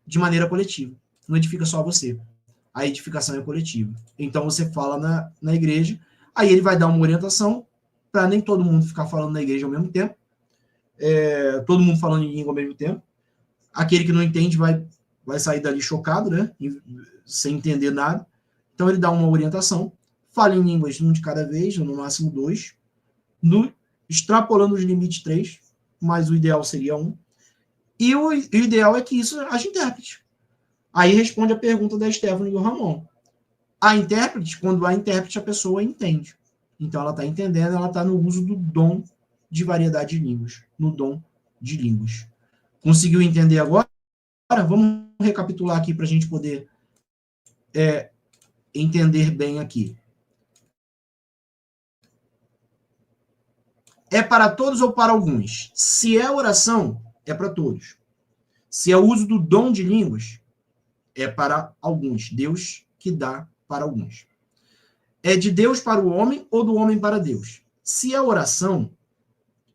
de maneira coletiva. Não edifica só você. A edificação é coletiva. Então você fala na igreja, aí ele vai dar uma orientação para nem todo mundo ficar falando na igreja ao mesmo tempo, todo mundo falando em língua ao mesmo tempo. Aquele que não entende vai sair dali chocado, né? Sem entender nada. Então ele dá uma orientação, fala em línguas um de cada vez, ou no máximo 2, extrapolando os limites 3, mas o ideal seria 1. E o ideal é que isso haja intérprete. Aí responde a pergunta da Stephanie e do Ramon. A intérprete, quando há intérprete, a pessoa entende. Então ela está entendendo, ela está no uso do dom de variedade de línguas, no dom de línguas. Conseguiu entender agora? Vamos recapitular aqui para a gente poder entender bem aqui. É para todos ou para alguns? Se é oração, é para todos. Se é o uso do dom de línguas, é para alguns. Deus que dá para alguns. É de Deus para o homem ou do homem para Deus? Se é oração,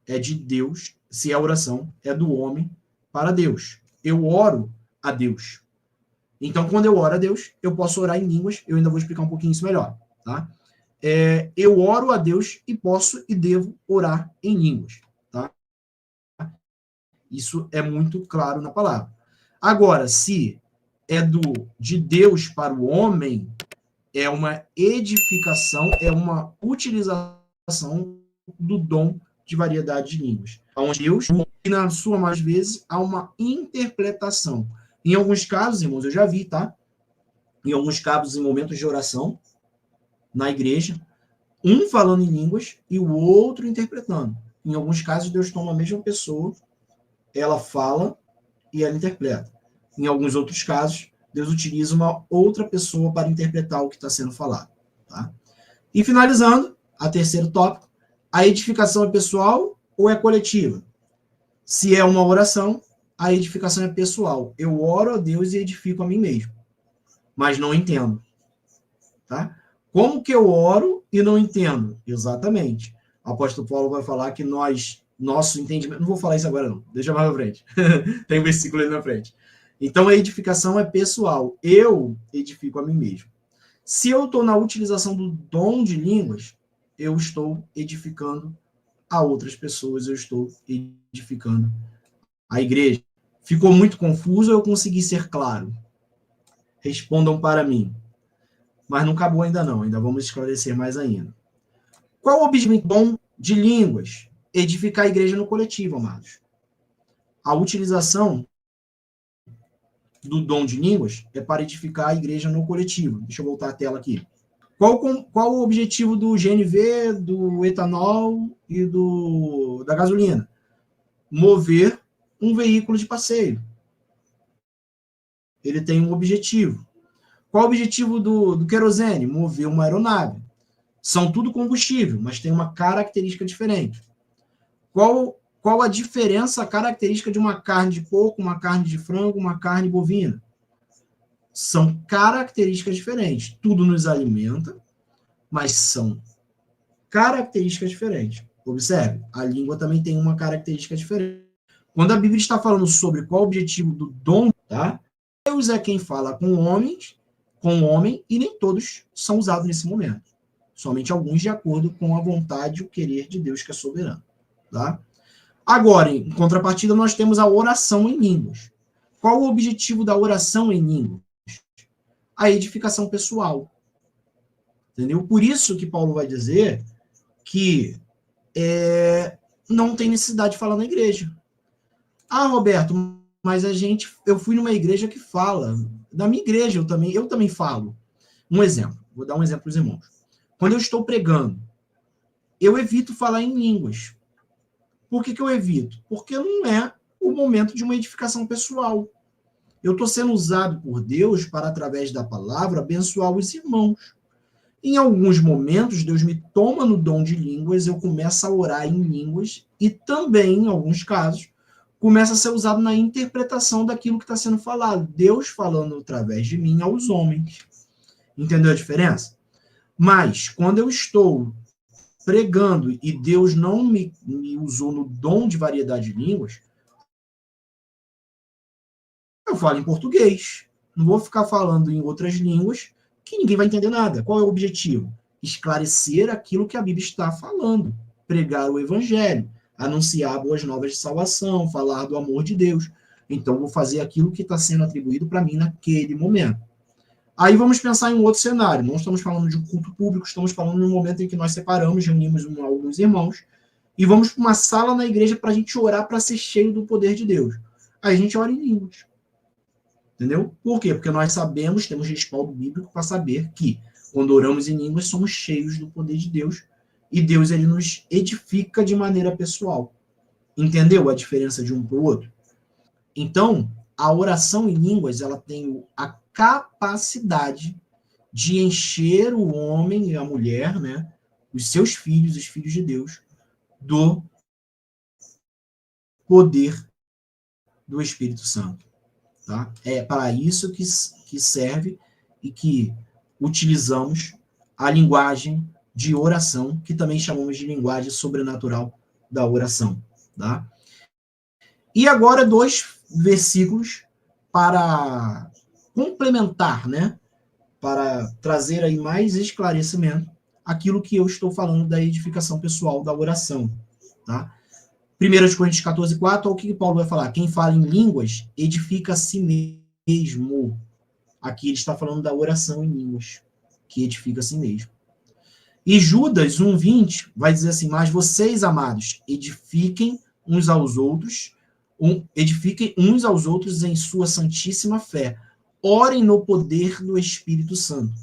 é de Deus. Se é oração, é do homem para Deus. Eu oro a Deus. Então, quando eu oro a Deus, eu posso orar em línguas. Eu ainda vou explicar um pouquinho isso melhor, tá? Eu oro a Deus e posso e devo orar em línguas, tá? Isso é muito claro na palavra. Agora, se é de Deus para o homem, é uma edificação, é uma utilização do dom de variedade de línguas. Onde Deus, e na sua mais vezes, há uma interpretação. Em alguns casos, irmãos, eu já vi, tá? Em alguns casos, em momentos de oração, na igreja, um falando em línguas e o outro interpretando. Em alguns casos, Deus toma a mesma pessoa, ela fala e ela interpreta. Em alguns outros casos, Deus utiliza uma outra pessoa para interpretar o que está sendo falado. Tá? E finalizando, a terceiro tópico, a edificação é pessoal ou é coletiva? Se é uma oração, a edificação é pessoal. Eu oro a Deus e edifico a mim mesmo, mas não entendo. Tá? Como que eu oro e não entendo? Exatamente. O apóstolo Paulo vai falar que nosso entendimento... Não vou falar isso agora, não. Deixa mais pra frente. Tem um versículo ali na frente. Então, a edificação é pessoal. Eu edifico a mim mesmo. Se eu estou na utilização do dom de línguas, eu estou edificando a outras pessoas, eu estou edificando a igreja. Ficou muito confuso ou eu consegui ser claro? Respondam para mim. Mas não acabou ainda não, ainda vamos esclarecer mais ainda. Qual o objetivo do dom de línguas? Edificar a igreja no coletivo, amados. A utilização do dom de línguas é para edificar a igreja no coletivo. Deixa eu voltar a tela aqui. Qual o objetivo do GNV, do etanol e da gasolina? Mover um veículo de passeio. Ele tem um objetivo. Qual o objetivo do querosene? Mover uma aeronave. São tudo combustível, mas tem uma característica diferente. Qual a diferença, a característica de uma carne de porco, uma carne de frango, uma carne bovina? São características diferentes. Tudo nos alimenta, mas são características diferentes. Observe, a língua também tem uma característica diferente. Quando a Bíblia está falando sobre qual o objetivo do dom, tá? Deus é quem fala com homens, com o homem, e nem todos são usados nesse momento. Somente alguns de acordo com a vontade e o querer de Deus que é soberano. Tá? Agora, em contrapartida, nós temos a oração em línguas. Qual o objetivo da oração em línguas? A edificação pessoal. Entendeu? Por isso que Paulo vai dizer que não tem necessidade de falar na igreja. Ah, Roberto, mas eu fui numa igreja que fala. Da minha igreja, eu também falo. Um exemplo, vou dar um exemplo para os irmãos. Quando eu estou pregando, eu evito falar em línguas. Por que eu evito? Porque não é o momento de uma edificação pessoal. Eu estou sendo usado por Deus para, através da palavra, abençoar os irmãos. Em alguns momentos, Deus me toma no dom de línguas, eu começo a orar em línguas e também, em alguns casos, começa a ser usado na interpretação daquilo que está sendo falado. Deus falando através de mim aos homens. Entendeu a diferença? Mas, quando eu estou pregando e Deus não me usou no dom de variedade de línguas, eu falo em português. Não vou ficar falando em outras línguas que ninguém vai entender nada. Qual é o objetivo? Esclarecer aquilo que a Bíblia está falando. Pregar o evangelho, anunciar boas novas de salvação, falar do amor de Deus. Então, vou fazer aquilo que está sendo atribuído para mim naquele momento. Aí vamos pensar em um outro cenário. Não estamos falando de um culto público, estamos falando de um momento em que nós separamos, reunimos alguns irmãos e vamos para uma sala na igreja para a gente orar para ser cheio do poder de Deus. Aí a gente ora em línguas. Entendeu? Por quê? Porque nós sabemos, temos respaldo bíblico para saber que quando oramos em línguas somos cheios do poder de Deus e Deus ele nos edifica de maneira pessoal. Entendeu a diferença de um para o outro? Então, a oração em línguas ela tem a capacidade de encher o homem e a mulher, né, os seus filhos, os filhos de Deus, do poder do Espírito Santo. Tá? É para isso que serve e que utilizamos a linguagem de oração, que também chamamos de linguagem sobrenatural da oração. Tá? E agora 2 versículos para complementar, né? Para trazer aí mais esclarecimento aquilo que eu estou falando da edificação pessoal da oração. Tá? 1 Coríntios 14, 4, olha o que Paulo vai falar. Quem fala em línguas edifica a si mesmo. Aqui ele está falando da oração em línguas, que edifica a si mesmo. E Judas 1,20 vai dizer assim, mas vocês, amados, edifiquem uns aos outros em sua santíssima fé. Orem no poder do Espírito Santo.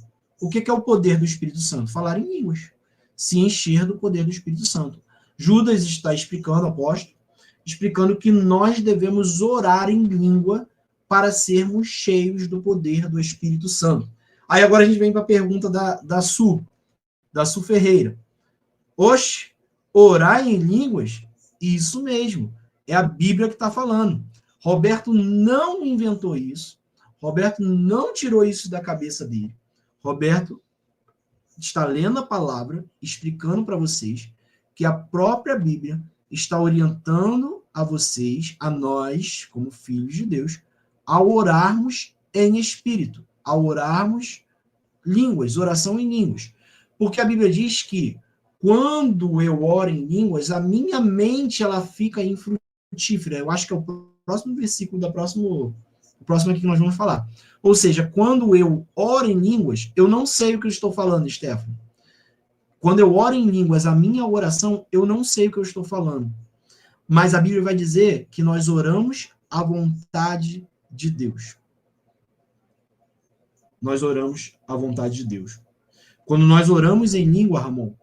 O que é o poder do Espírito Santo? Falar em línguas. Se encher do poder do Espírito Santo. Judas está explicando, apóstolo, explicando que nós devemos orar em língua para sermos cheios do poder do Espírito Santo. Aí agora a gente vem para a pergunta da Su Ferreira. Oxe, orar em línguas? Isso mesmo, é a Bíblia que está falando. Roberto não inventou isso, Roberto não tirou isso da cabeça dele. Roberto está lendo a palavra, explicando para vocês que a própria Bíblia está orientando a vocês, a nós, como filhos de Deus, a orarmos em espírito, a orarmos línguas, oração em línguas. Porque a Bíblia diz que quando eu oro em línguas, a minha mente ela fica infrutífera. Eu acho que é o próximo versículo o próximo aqui que nós vamos falar. Ou seja, quando eu oro em línguas, eu não sei o que eu estou falando, Stefano. Quando eu oro em línguas, a minha oração, eu não sei o que eu estou falando. Mas a Bíblia vai dizer que nós oramos à vontade de Deus. Nós oramos à vontade de Deus. Quando nós oramos em língua, Ramon,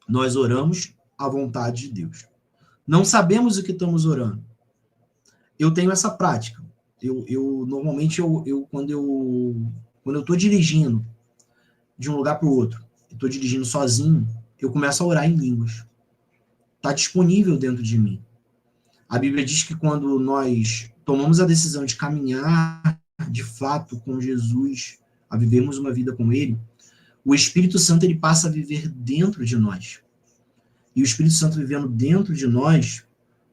nós oramos à vontade de Deus. Não sabemos o que estamos orando. Eu tenho essa prática. Normalmente, quando eu estou dirigindo de um lugar para o outro, estou dirigindo sozinho, eu começo a orar em línguas. Está disponível dentro de mim. A Bíblia diz que quando nós tomamos a decisão de caminhar de fato com Jesus, a vivermos uma vida com Ele, o Espírito Santo ele passa a viver dentro de nós. E o Espírito Santo vivendo dentro de nós,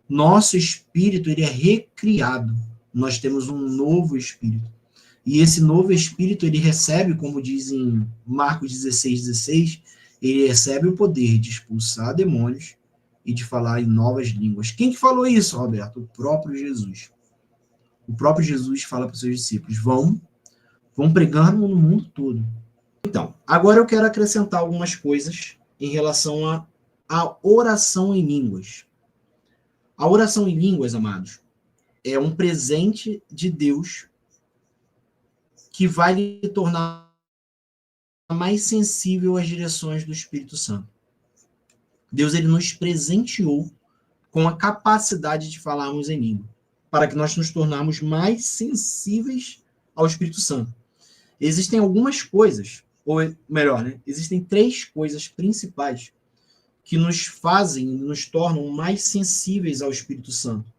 nosso espírito ele é recriado. Nós temos um novo espírito. E esse novo espírito, ele recebe, como diz em Marcos 16, ele recebe o poder de expulsar demônios e de falar em novas línguas. Quem que falou isso, Roberto? O próprio Jesus. O próprio Jesus fala para os seus discípulos, vão pregar no mundo todo. Então, agora eu quero acrescentar algumas coisas em relação à oração em línguas. A oração em línguas, amados, é um presente de Deus que vai lhe tornar mais sensível às direções do Espírito Santo. Deus ele nos presenteou com a capacidade de falarmos em língua, para que nós nos tornarmos mais sensíveis ao Espírito Santo. Existem algumas coisas, ou melhor, né? Existem 3 coisas principais que nos fazem, nos tornam mais sensíveis ao Espírito Santo.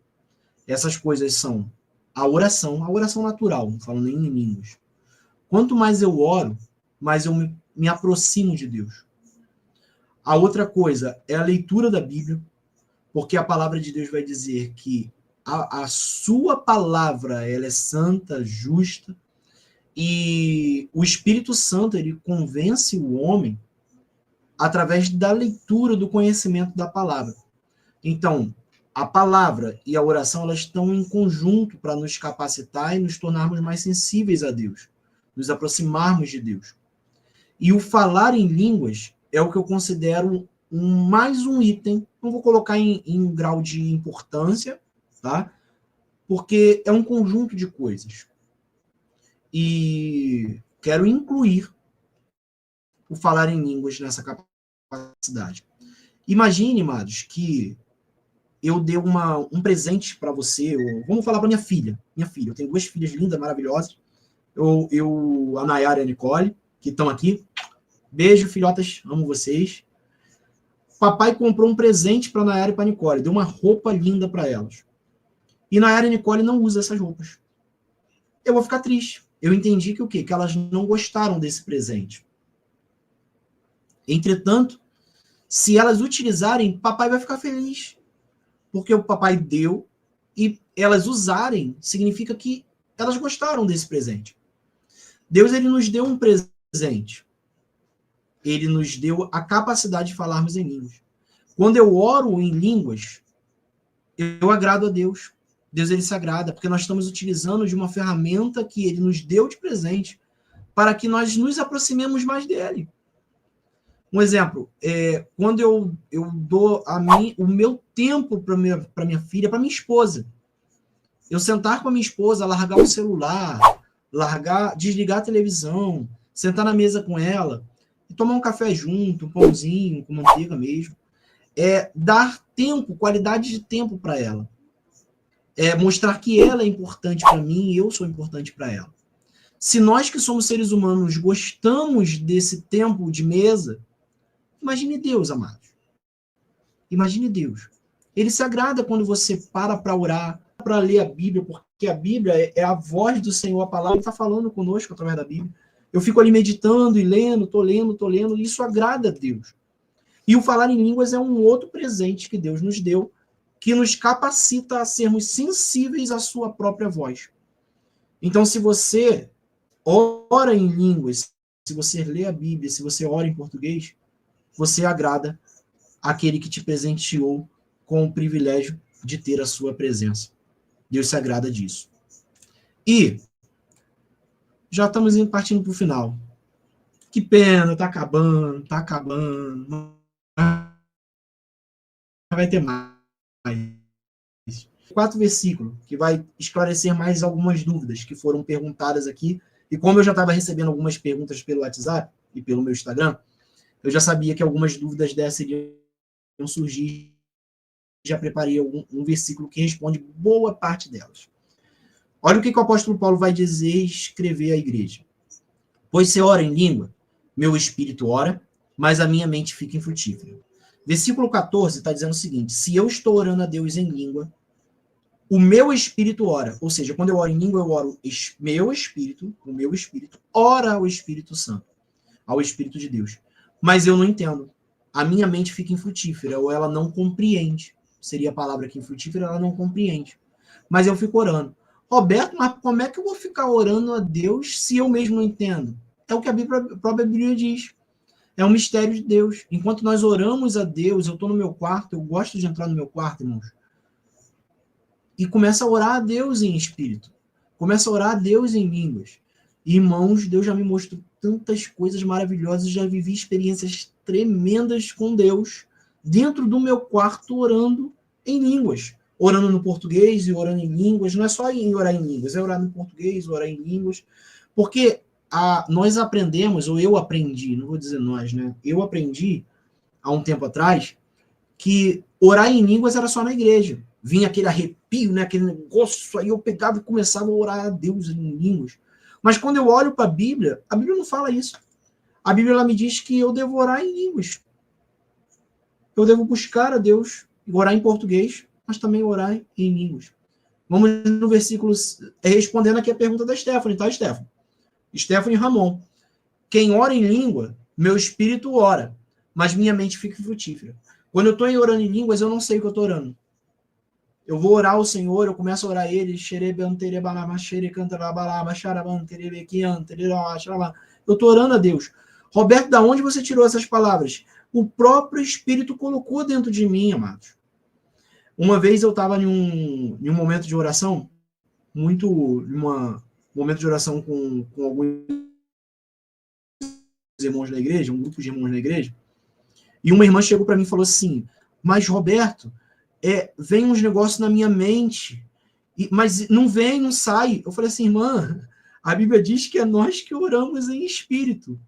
Essas coisas são a oração natural, não falo nem em línguas. Quanto mais eu oro, mais eu me aproximo de Deus. A outra coisa é a leitura da Bíblia, porque a palavra de Deus vai dizer que a sua palavra ela é santa, justa, e o Espírito Santo ele convence o homem através da leitura, do conhecimento da palavra. Então, a palavra e a oração elas estão em conjunto para nos capacitar e nos tornarmos mais sensíveis a Deus, nos aproximarmos de Deus. E o falar em línguas é o que eu considero mais um item, não vou colocar em grau de importância, tá? Porque é um conjunto de coisas. E quero incluir o falar em línguas nessa capacidade. Imagine, amados, que eu dei um presente para você, vamos falar para minha filha. Eu tenho 2 filhas lindas, maravilhosas, a Nayara e a Nicole, que estão aqui. Beijo, filhotas, amo vocês. Papai comprou um presente para Nayara e para Nicole, deu uma roupa linda para elas. E Nayara e Nicole não usam essas roupas. Eu vou ficar triste. Eu entendi que o quê? Que elas não gostaram desse presente. Entretanto, se elas utilizarem, papai vai ficar feliz. Porque o papai deu e elas usarem significa que elas gostaram desse presente. Deus, ele nos deu um presente. Ele nos deu a capacidade de falarmos em línguas. Quando eu oro em línguas, eu agrado a Deus. Deus, ele se agrada, porque nós estamos utilizando de uma ferramenta que ele nos deu de presente para que nós nos aproximemos mais dele. Um exemplo, quando eu dou o meu tempo para minha filha, para minha esposa, eu sentar com a minha esposa, largar o celular, desligar a televisão, sentar na mesa com ela, e tomar um café junto, um pãozinho, com manteiga mesmo, dar tempo, qualidade de tempo para ela. Mostrar que ela é importante para mim e eu sou importante para ela. Se nós que somos seres humanos gostamos desse tempo de mesa, imagine Deus, amados. Imagine Deus. Ele se agrada quando você para orar, para ler a Bíblia, porque a Bíblia é a voz do Senhor, a palavra, ele está falando conosco através da Bíblia. Eu fico ali meditando e lendo, tô lendo, e isso agrada a Deus. E o falar em línguas é um outro presente que Deus nos deu, que nos capacita a sermos sensíveis à sua própria voz. Então, se você ora em línguas, se você lê a Bíblia, se você ora em português, você agrada aquele que te presenteou com o privilégio de ter a sua presença. Deus se agrada disso. E já estamos partindo para o final. Que pena, tá acabando. Vai ter mais. 4 versículos, que vai esclarecer mais algumas dúvidas que foram perguntadas aqui. E como eu já estava recebendo algumas perguntas pelo WhatsApp e pelo meu Instagram, eu já sabia que algumas dúvidas dessas iriam surgir. Já preparei um versículo que responde boa parte delas. Olha o que o apóstolo Paulo vai dizer e escrever à igreja. Pois se ora em língua, meu espírito ora, mas a minha mente fica infrutífera. Versículo 14 está dizendo o seguinte: se eu estou orando a Deus em língua, o meu espírito ora. Ou seja, quando eu oro em língua, eu oro o meu espírito ora ao Espírito Santo, ao Espírito de Deus. Mas eu não entendo. A minha mente fica infrutífera, ou ela não compreende. Seria a palavra aqui, infrutífera, ela não compreende. Mas eu fico orando. Roberto, mas como é que eu vou ficar orando a Deus se eu mesmo não entendo? É o que a própria Bíblia diz. É um mistério de Deus. Enquanto nós oramos a Deus, eu estou no meu quarto, eu gosto de entrar no meu quarto, irmãos, e começa a orar a Deus em espírito. Começa a orar a Deus em línguas. E, irmãos, Deus já me mostrou tantas coisas maravilhosas, já vivi experiências tremendas com Deus dentro do meu quarto orando em línguas. Orando no português e orando em línguas. Não é só orar em línguas, é orar no português, orar em línguas. Porque nós aprendemos, ou eu aprendi, não vou dizer nós, né? Eu aprendi, há um tempo atrás, que orar em línguas era só na igreja. Vinha aquele arrepio, né? Aquele negócio, aí eu pegava e começava a orar a Deus em línguas. Mas quando eu olho para a Bíblia não fala isso. A Bíblia ela me diz que eu devo orar em línguas. Eu devo buscar a Deus, orar em português, mas também orar em línguas. Vamos no versículo, respondendo aqui a pergunta da Stephanie, tá, Stephanie? Stephanie Ramon. Quem ora em língua, meu espírito ora, mas minha mente fica frutífera. Quando eu estou orando em línguas, eu não sei o que eu estou orando. Eu vou orar ao Senhor, eu começo a orar a Ele, eu estou orando a Deus. Roberto, da onde você tirou essas palavras? O próprio Espírito colocou dentro de mim, amados. Uma vez eu estava em um momento de oração, momento de oração com alguns irmãos da igreja, um grupo de irmãos da igreja, e uma irmã chegou para mim e falou assim: mas Roberto, vem uns negócios na minha mente, mas não vem, não sai. Eu falei assim: irmã, a Bíblia diz que é nós que oramos em espírito.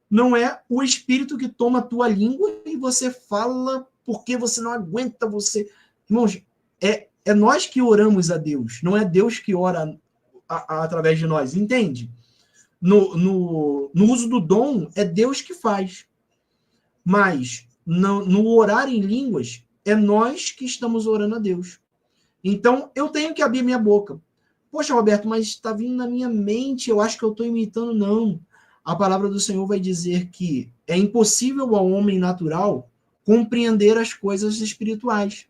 Não é o espírito que toma a tua língua e você fala porque você não aguenta você. Irmãos, é nós que oramos a Deus, não é Deus que ora através de nós, entende? no uso do dom, é Deus que faz. Mas no orar em línguas, é nós que estamos orando a Deus. Então, eu tenho que abrir minha boca. Poxa, Roberto, mas está vindo na minha mente, eu acho que eu estou imitando. Não. A palavra do Senhor vai dizer que é impossível ao homem natural compreender as coisas espirituais.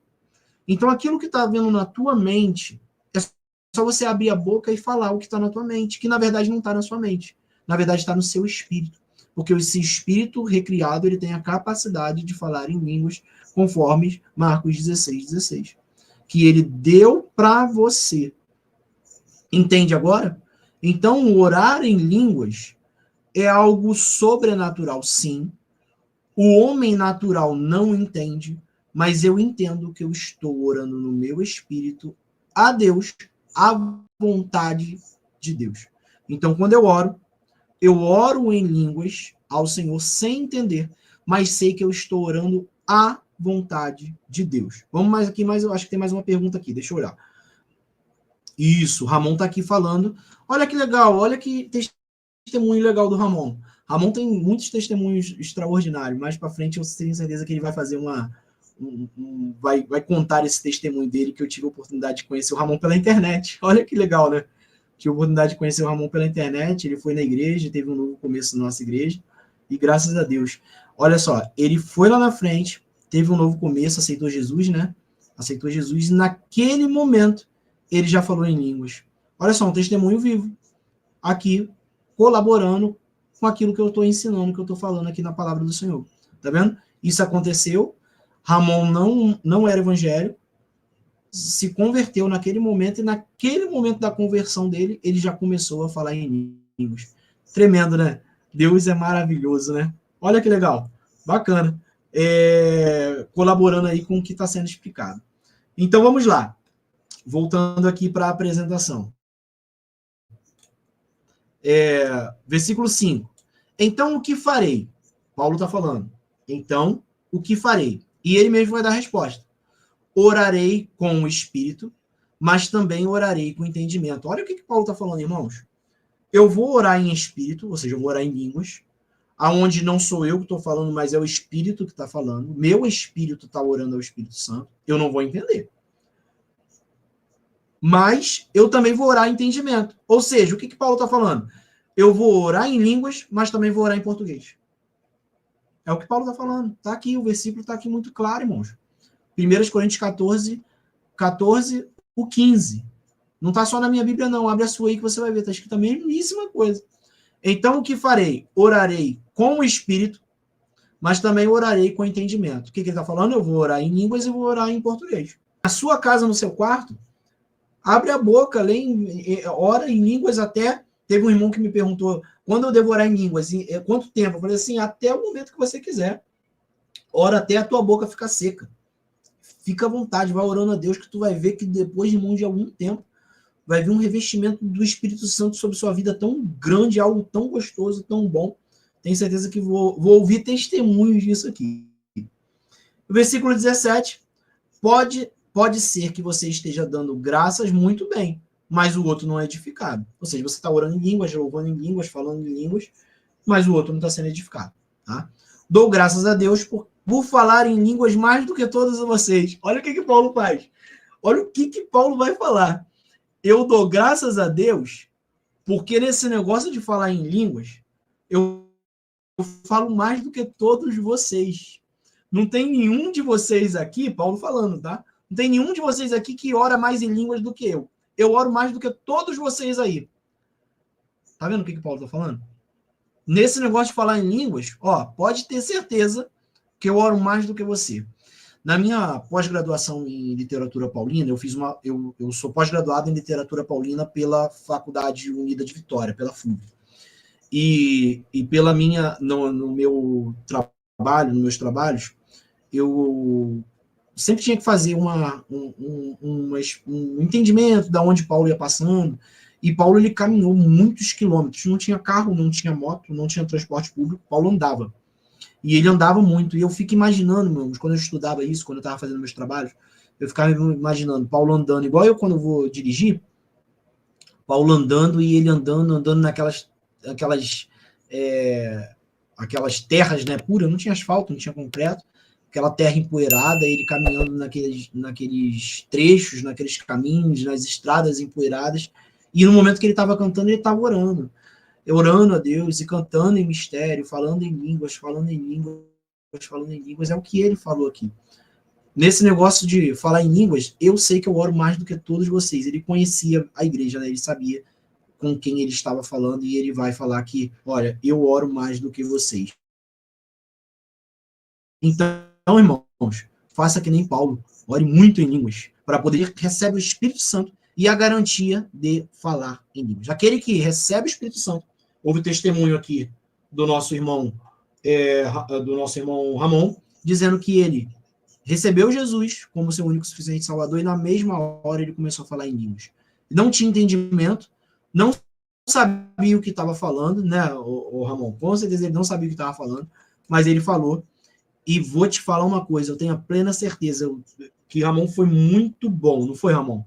Então, aquilo que está vendo na tua mente, é só você abrir a boca e falar o que está na tua mente, que na verdade não está na sua mente. Na verdade está no seu espírito. Porque esse espírito recriado, ele tem a capacidade de falar em línguas, conforme Marcos 16:16. Que ele deu para você. Entende agora? Então, o orar em línguas é algo sobrenatural, sim. O homem natural não entende, mas eu entendo que eu estou orando no meu espírito a Deus, à vontade de Deus. Então, quando eu oro em línguas ao Senhor sem entender, mas sei que eu estou orando à vontade de Deus. Vamos mais aqui, mas eu acho que tem mais uma pergunta aqui, deixa eu olhar. Isso, o Ramon está aqui falando. Olha que legal, olha que testemunho legal do Ramon. Ramon tem muitos testemunhos extraordinários. Mais para frente eu tenho certeza que ele vai fazer vai contar esse testemunho dele, que eu tive a oportunidade de conhecer o Ramon pela internet. Olha que legal, né? Tive a oportunidade de conhecer o Ramon pela internet, ele foi na igreja, teve um novo começo na nossa igreja, e graças a Deus. Olha só, ele foi lá na frente, teve um novo começo, aceitou Jesus, né? Aceitou Jesus, e naquele momento ele já falou em línguas. Olha só, um testemunho vivo, aqui, colaborando com aquilo que eu estou ensinando, que eu estou falando aqui na palavra do Senhor. Tá vendo? Isso aconteceu, Ramon não era evangélico, se converteu naquele momento, e naquele momento da conversão dele, ele já começou a falar em línguas. Tremendo, né? Deus é maravilhoso, né? Olha que legal, bacana. Colaborando aí com o que está sendo explicado. Então, vamos lá. Voltando aqui para a apresentação. Versículo 5. Então, o que farei? Paulo está falando. Então, o que farei? E ele mesmo vai dar a resposta. Orarei com o espírito, mas também orarei com entendimento. Olha o que Paulo está falando, irmãos. Eu vou orar em espírito, ou seja, eu vou orar em línguas, aonde não sou eu que estou falando, mas é o Espírito que está falando. Meu espírito está orando ao Espírito Santo. Eu não vou entender. Mas eu também vou orar em entendimento. Ou seja, o que Paulo está falando? Eu vou orar em línguas, mas também vou orar em português. É o que Paulo está falando. Está aqui, o versículo está aqui muito claro, irmãos. 1 Coríntios 14, o 15. Não está só na minha Bíblia, não. Abre a sua aí que você vai ver. Está escrito a mesmíssima coisa. Então, o que farei? Orarei com o Espírito, mas também orarei com entendimento. O que ele está falando? Eu vou orar em línguas e vou orar em português. Na sua casa, no seu quarto, abre a boca, ora em línguas até... Teve um irmão que me perguntou, quando eu devo orar em línguas? Quanto tempo? Eu falei assim, até o momento que você quiser. Ora até a tua boca ficar seca. Fica à vontade, vai orando a Deus, que tu vai ver que depois de algum tempo, vai vir um revestimento do Espírito Santo sobre sua vida tão grande, algo tão gostoso, tão bom. Tenho certeza que vou ouvir testemunhos disso aqui. O versículo 17, pode ser que você esteja dando graças muito bem, mas o outro não é edificado. Ou seja, você está orando em línguas, louvando em línguas, falando em línguas, mas o outro não está sendo edificado. Tá? Dou graças a Deus por falar em línguas mais do que todos vocês. Olha o que Paulo faz. Olha o que Paulo vai falar. Eu dou graças a Deus porque nesse negócio de falar em línguas, eu falo mais do que todos vocês. Não tem nenhum de vocês aqui, Paulo falando, tá? Não tem nenhum de vocês aqui que ora mais em línguas do que eu. Eu oro mais do que todos vocês aí. Tá vendo o que Paulo tá falando? Nesse negócio de falar em línguas, pode ter certeza que eu oro mais do que você. Na minha pós-graduação em literatura paulina, eu sou pós-graduado em literatura paulina pela Faculdade Unida de Vitória, pela FUV. E pela no meu trabalho, nos meus trabalhos, eu sempre tinha que fazer um entendimento de onde Paulo ia passando. E Paulo, ele caminhou muitos quilômetros. Não tinha carro, não tinha moto, não tinha transporte público. Paulo andava. E ele andava muito. E eu fico imaginando, quando eu estudava isso, quando eu estava fazendo meus trabalhos, eu ficava imaginando Paulo andando, igual eu quando eu vou dirigir, Paulo andando e ele andando naquelas aquelas terras, né, puras, não tinha asfalto, não tinha concreto, aquela terra empoeirada, ele caminhando naqueles trechos, naqueles caminhos, nas estradas empoeiradas, e no momento que ele estava cantando, ele estava orando a Deus e cantando em mistério, falando em línguas, é o que ele falou aqui. Nesse negócio de falar em línguas, eu sei que eu oro mais do que todos vocês. Ele conhecia a igreja, né? Ele sabia com quem ele estava falando, e ele vai falar que, olha, eu oro mais do que vocês. Então, irmãos, faça que nem Paulo, ore muito em línguas, para poder receber o Espírito Santo e a garantia de falar em línguas. Aquele que recebe o Espírito Santo, houve testemunho aqui do nosso irmão Ramon, dizendo que ele recebeu Jesus como seu único suficiente Salvador, e na mesma hora ele começou a falar em línguas. Não tinha entendimento, não sabia o que estava falando, né, o Ramon? Com certeza ele não sabia o que estava falando, mas ele falou. E vou te falar uma coisa, eu tenho a plena certeza que Ramon foi muito bom, não foi, Ramon?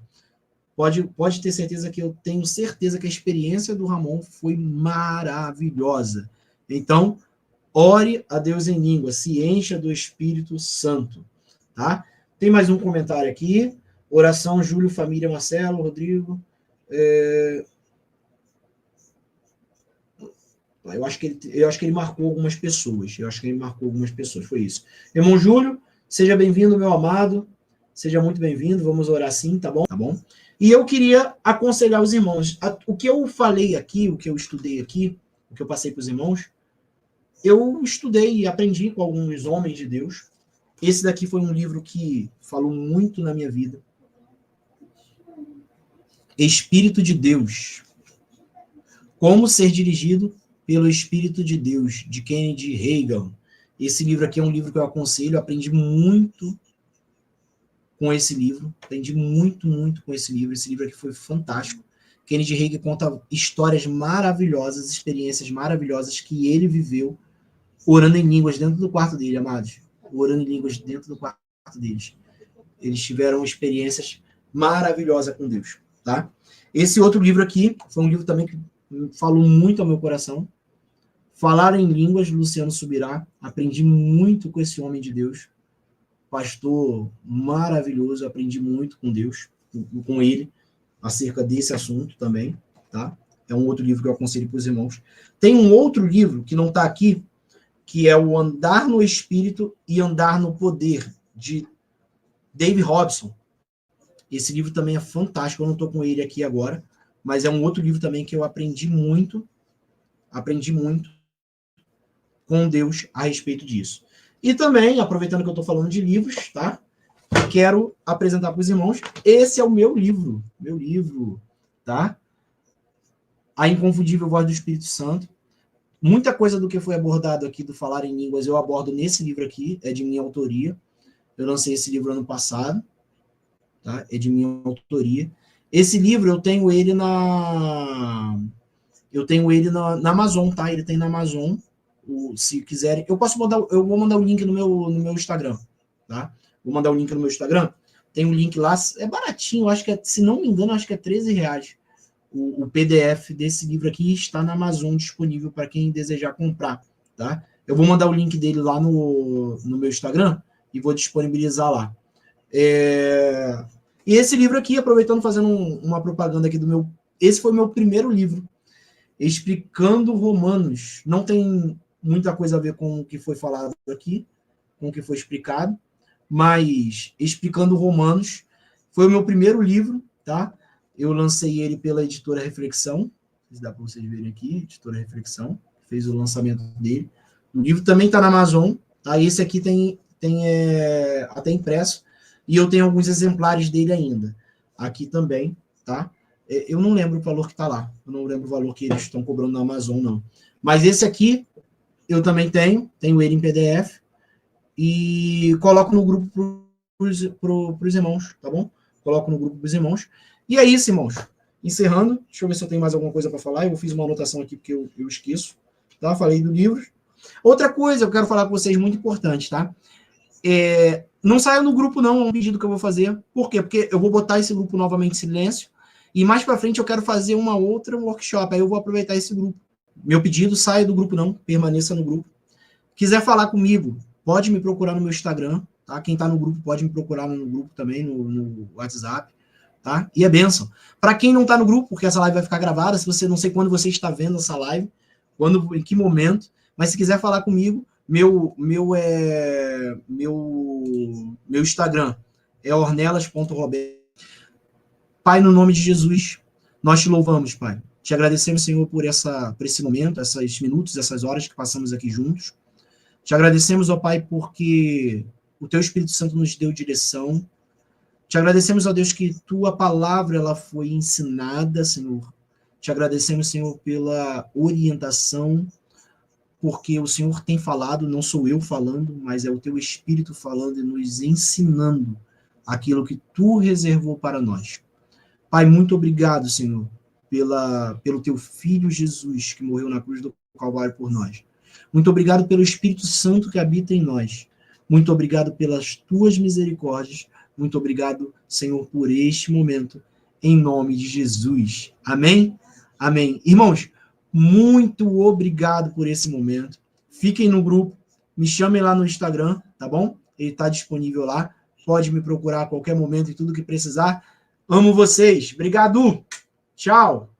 Pode ter certeza que eu tenho certeza que a experiência do Ramon foi maravilhosa. Então, ore a Deus em língua, se encha do Espírito Santo, tá? Tem mais um comentário aqui. Oração, Júlio, família, Marcelo, Rodrigo. Eu acho que ele marcou algumas pessoas. Foi isso. Irmão Júlio, seja bem-vindo, meu amado. Seja muito bem-vindo. Vamos orar sim, tá bom? Tá bom? E eu queria aconselhar os irmãos. O que eu falei aqui, o que eu estudei aqui, o que eu passei para os irmãos, eu estudei e aprendi com alguns homens de Deus. Esse daqui foi um livro que falou muito na minha vida. Espírito de Deus. Como ser dirigido pelo Espírito de Deus, de Kennedy Reagan. Esse livro aqui é um livro que eu aconselho, eu aprendi muito com esse livro, muito com esse livro aqui foi fantástico. Kennedy Reagan conta histórias maravilhosas, experiências maravilhosas que ele viveu orando em línguas dentro do quarto dele, amados. Orando em línguas dentro do quarto deles. Eles tiveram experiências maravilhosas com Deus, tá? Esse outro livro aqui foi um livro também que falou muito ao meu coração. Falar em línguas, Luciano Subirá. Aprendi muito com esse homem de Deus. Pastor maravilhoso, aprendi muito com Deus, com ele, acerca desse assunto também, tá? É um outro livro que eu aconselho para os irmãos. Tem um outro livro que não está aqui, que é o Andar no Espírito e Andar no Poder, de Dave Robson. Esse livro também é fantástico, eu não estou com ele aqui agora, mas é um outro livro também que eu aprendi muito com Deus a respeito disso. E também, aproveitando que eu estou falando de livros, tá? Quero apresentar para os irmãos, esse é o meu livro, tá? A Inconfundível Voz do Espírito Santo. Muita coisa do que foi abordado aqui do Falar em Línguas eu abordo nesse livro aqui, é de minha autoria. Eu lancei esse livro ano passado, tá? É de minha autoria. Esse livro eu tenho ele na Amazon, tá? Ele tem na Amazon. Se quiserem, eu vou mandar o link no meu Instagram, tá? Vou mandar o link no meu Instagram. Tem um link lá, é baratinho, acho que se não me engano, acho que é R$13. O PDF desse livro aqui está na Amazon disponível para quem desejar comprar, tá? Eu vou mandar o link dele lá no meu Instagram e vou disponibilizar lá. E esse livro aqui, aproveitando, fazendo uma propaganda aqui esse foi o meu primeiro livro, explicando Romanos. Não tem muita coisa a ver com o que foi falado aqui, com o que foi explicado, mas explicando Romanos foi o meu primeiro livro, tá? Eu lancei ele pela Editora Reflexão, se dá para vocês verem aqui, Editora Reflexão, fez o lançamento dele. O livro também está na Amazon, tá? Esse aqui tem até impresso, e eu tenho alguns exemplares dele ainda. Aqui também, tá? Eu não lembro o valor que está lá, eu não lembro o valor que eles estão cobrando na Amazon, não. Mas esse aqui, eu também tenho ele em PDF, e coloco no grupo para os irmãos, tá bom? Coloco no grupo para os irmãos. E é isso, irmãos. Encerrando, deixa eu ver se eu tenho mais alguma coisa para falar. Eu fiz uma anotação aqui porque eu esqueço, tá? Falei do livro. Outra coisa eu quero falar com vocês, muito importante, tá? Não saia no grupo, não, é um pedido que eu vou fazer. Por quê? Porque eu vou botar esse grupo novamente em silêncio, e mais para frente eu quero fazer uma outra workshop, aí eu vou aproveitar esse grupo, Meu pedido, saia do grupo não, permaneça no grupo. Quiser falar comigo, pode me procurar no meu Instagram, tá? Quem está no grupo pode me procurar no grupo também, no WhatsApp, tá? E é bênção. Para quem não está no grupo, porque essa live vai ficar gravada, se você não sei quando você está vendo essa live, em que momento, mas se quiser falar comigo, meu Instagram é ornelas.roberto. Pai, no nome de Jesus, nós te louvamos, Pai. Te agradecemos, Senhor, por esse momento, esses minutos, essas horas que passamos aqui juntos. Te agradecemos, ó Pai, porque o Teu Espírito Santo nos deu direção. Te agradecemos, ó Deus, que Tua palavra ela foi ensinada, Senhor. Te agradecemos, Senhor, pela orientação, porque o Senhor tem falado, não sou eu falando, mas é o Teu Espírito falando e nos ensinando aquilo que Tu reservou para nós. Pai, muito obrigado, Senhor, pelo Teu Filho Jesus, que morreu na cruz do Calvário por nós. Muito obrigado pelo Espírito Santo que habita em nós. Muito obrigado pelas Tuas misericórdias. Muito obrigado, Senhor, por este momento, em nome de Jesus. Amém? Amém. Irmãos, muito obrigado por esse momento. Fiquem no grupo, me chamem lá no Instagram, tá bom? Ele está disponível lá. Pode me procurar a qualquer momento e tudo que precisar. Amo vocês. Obrigado. Tchau.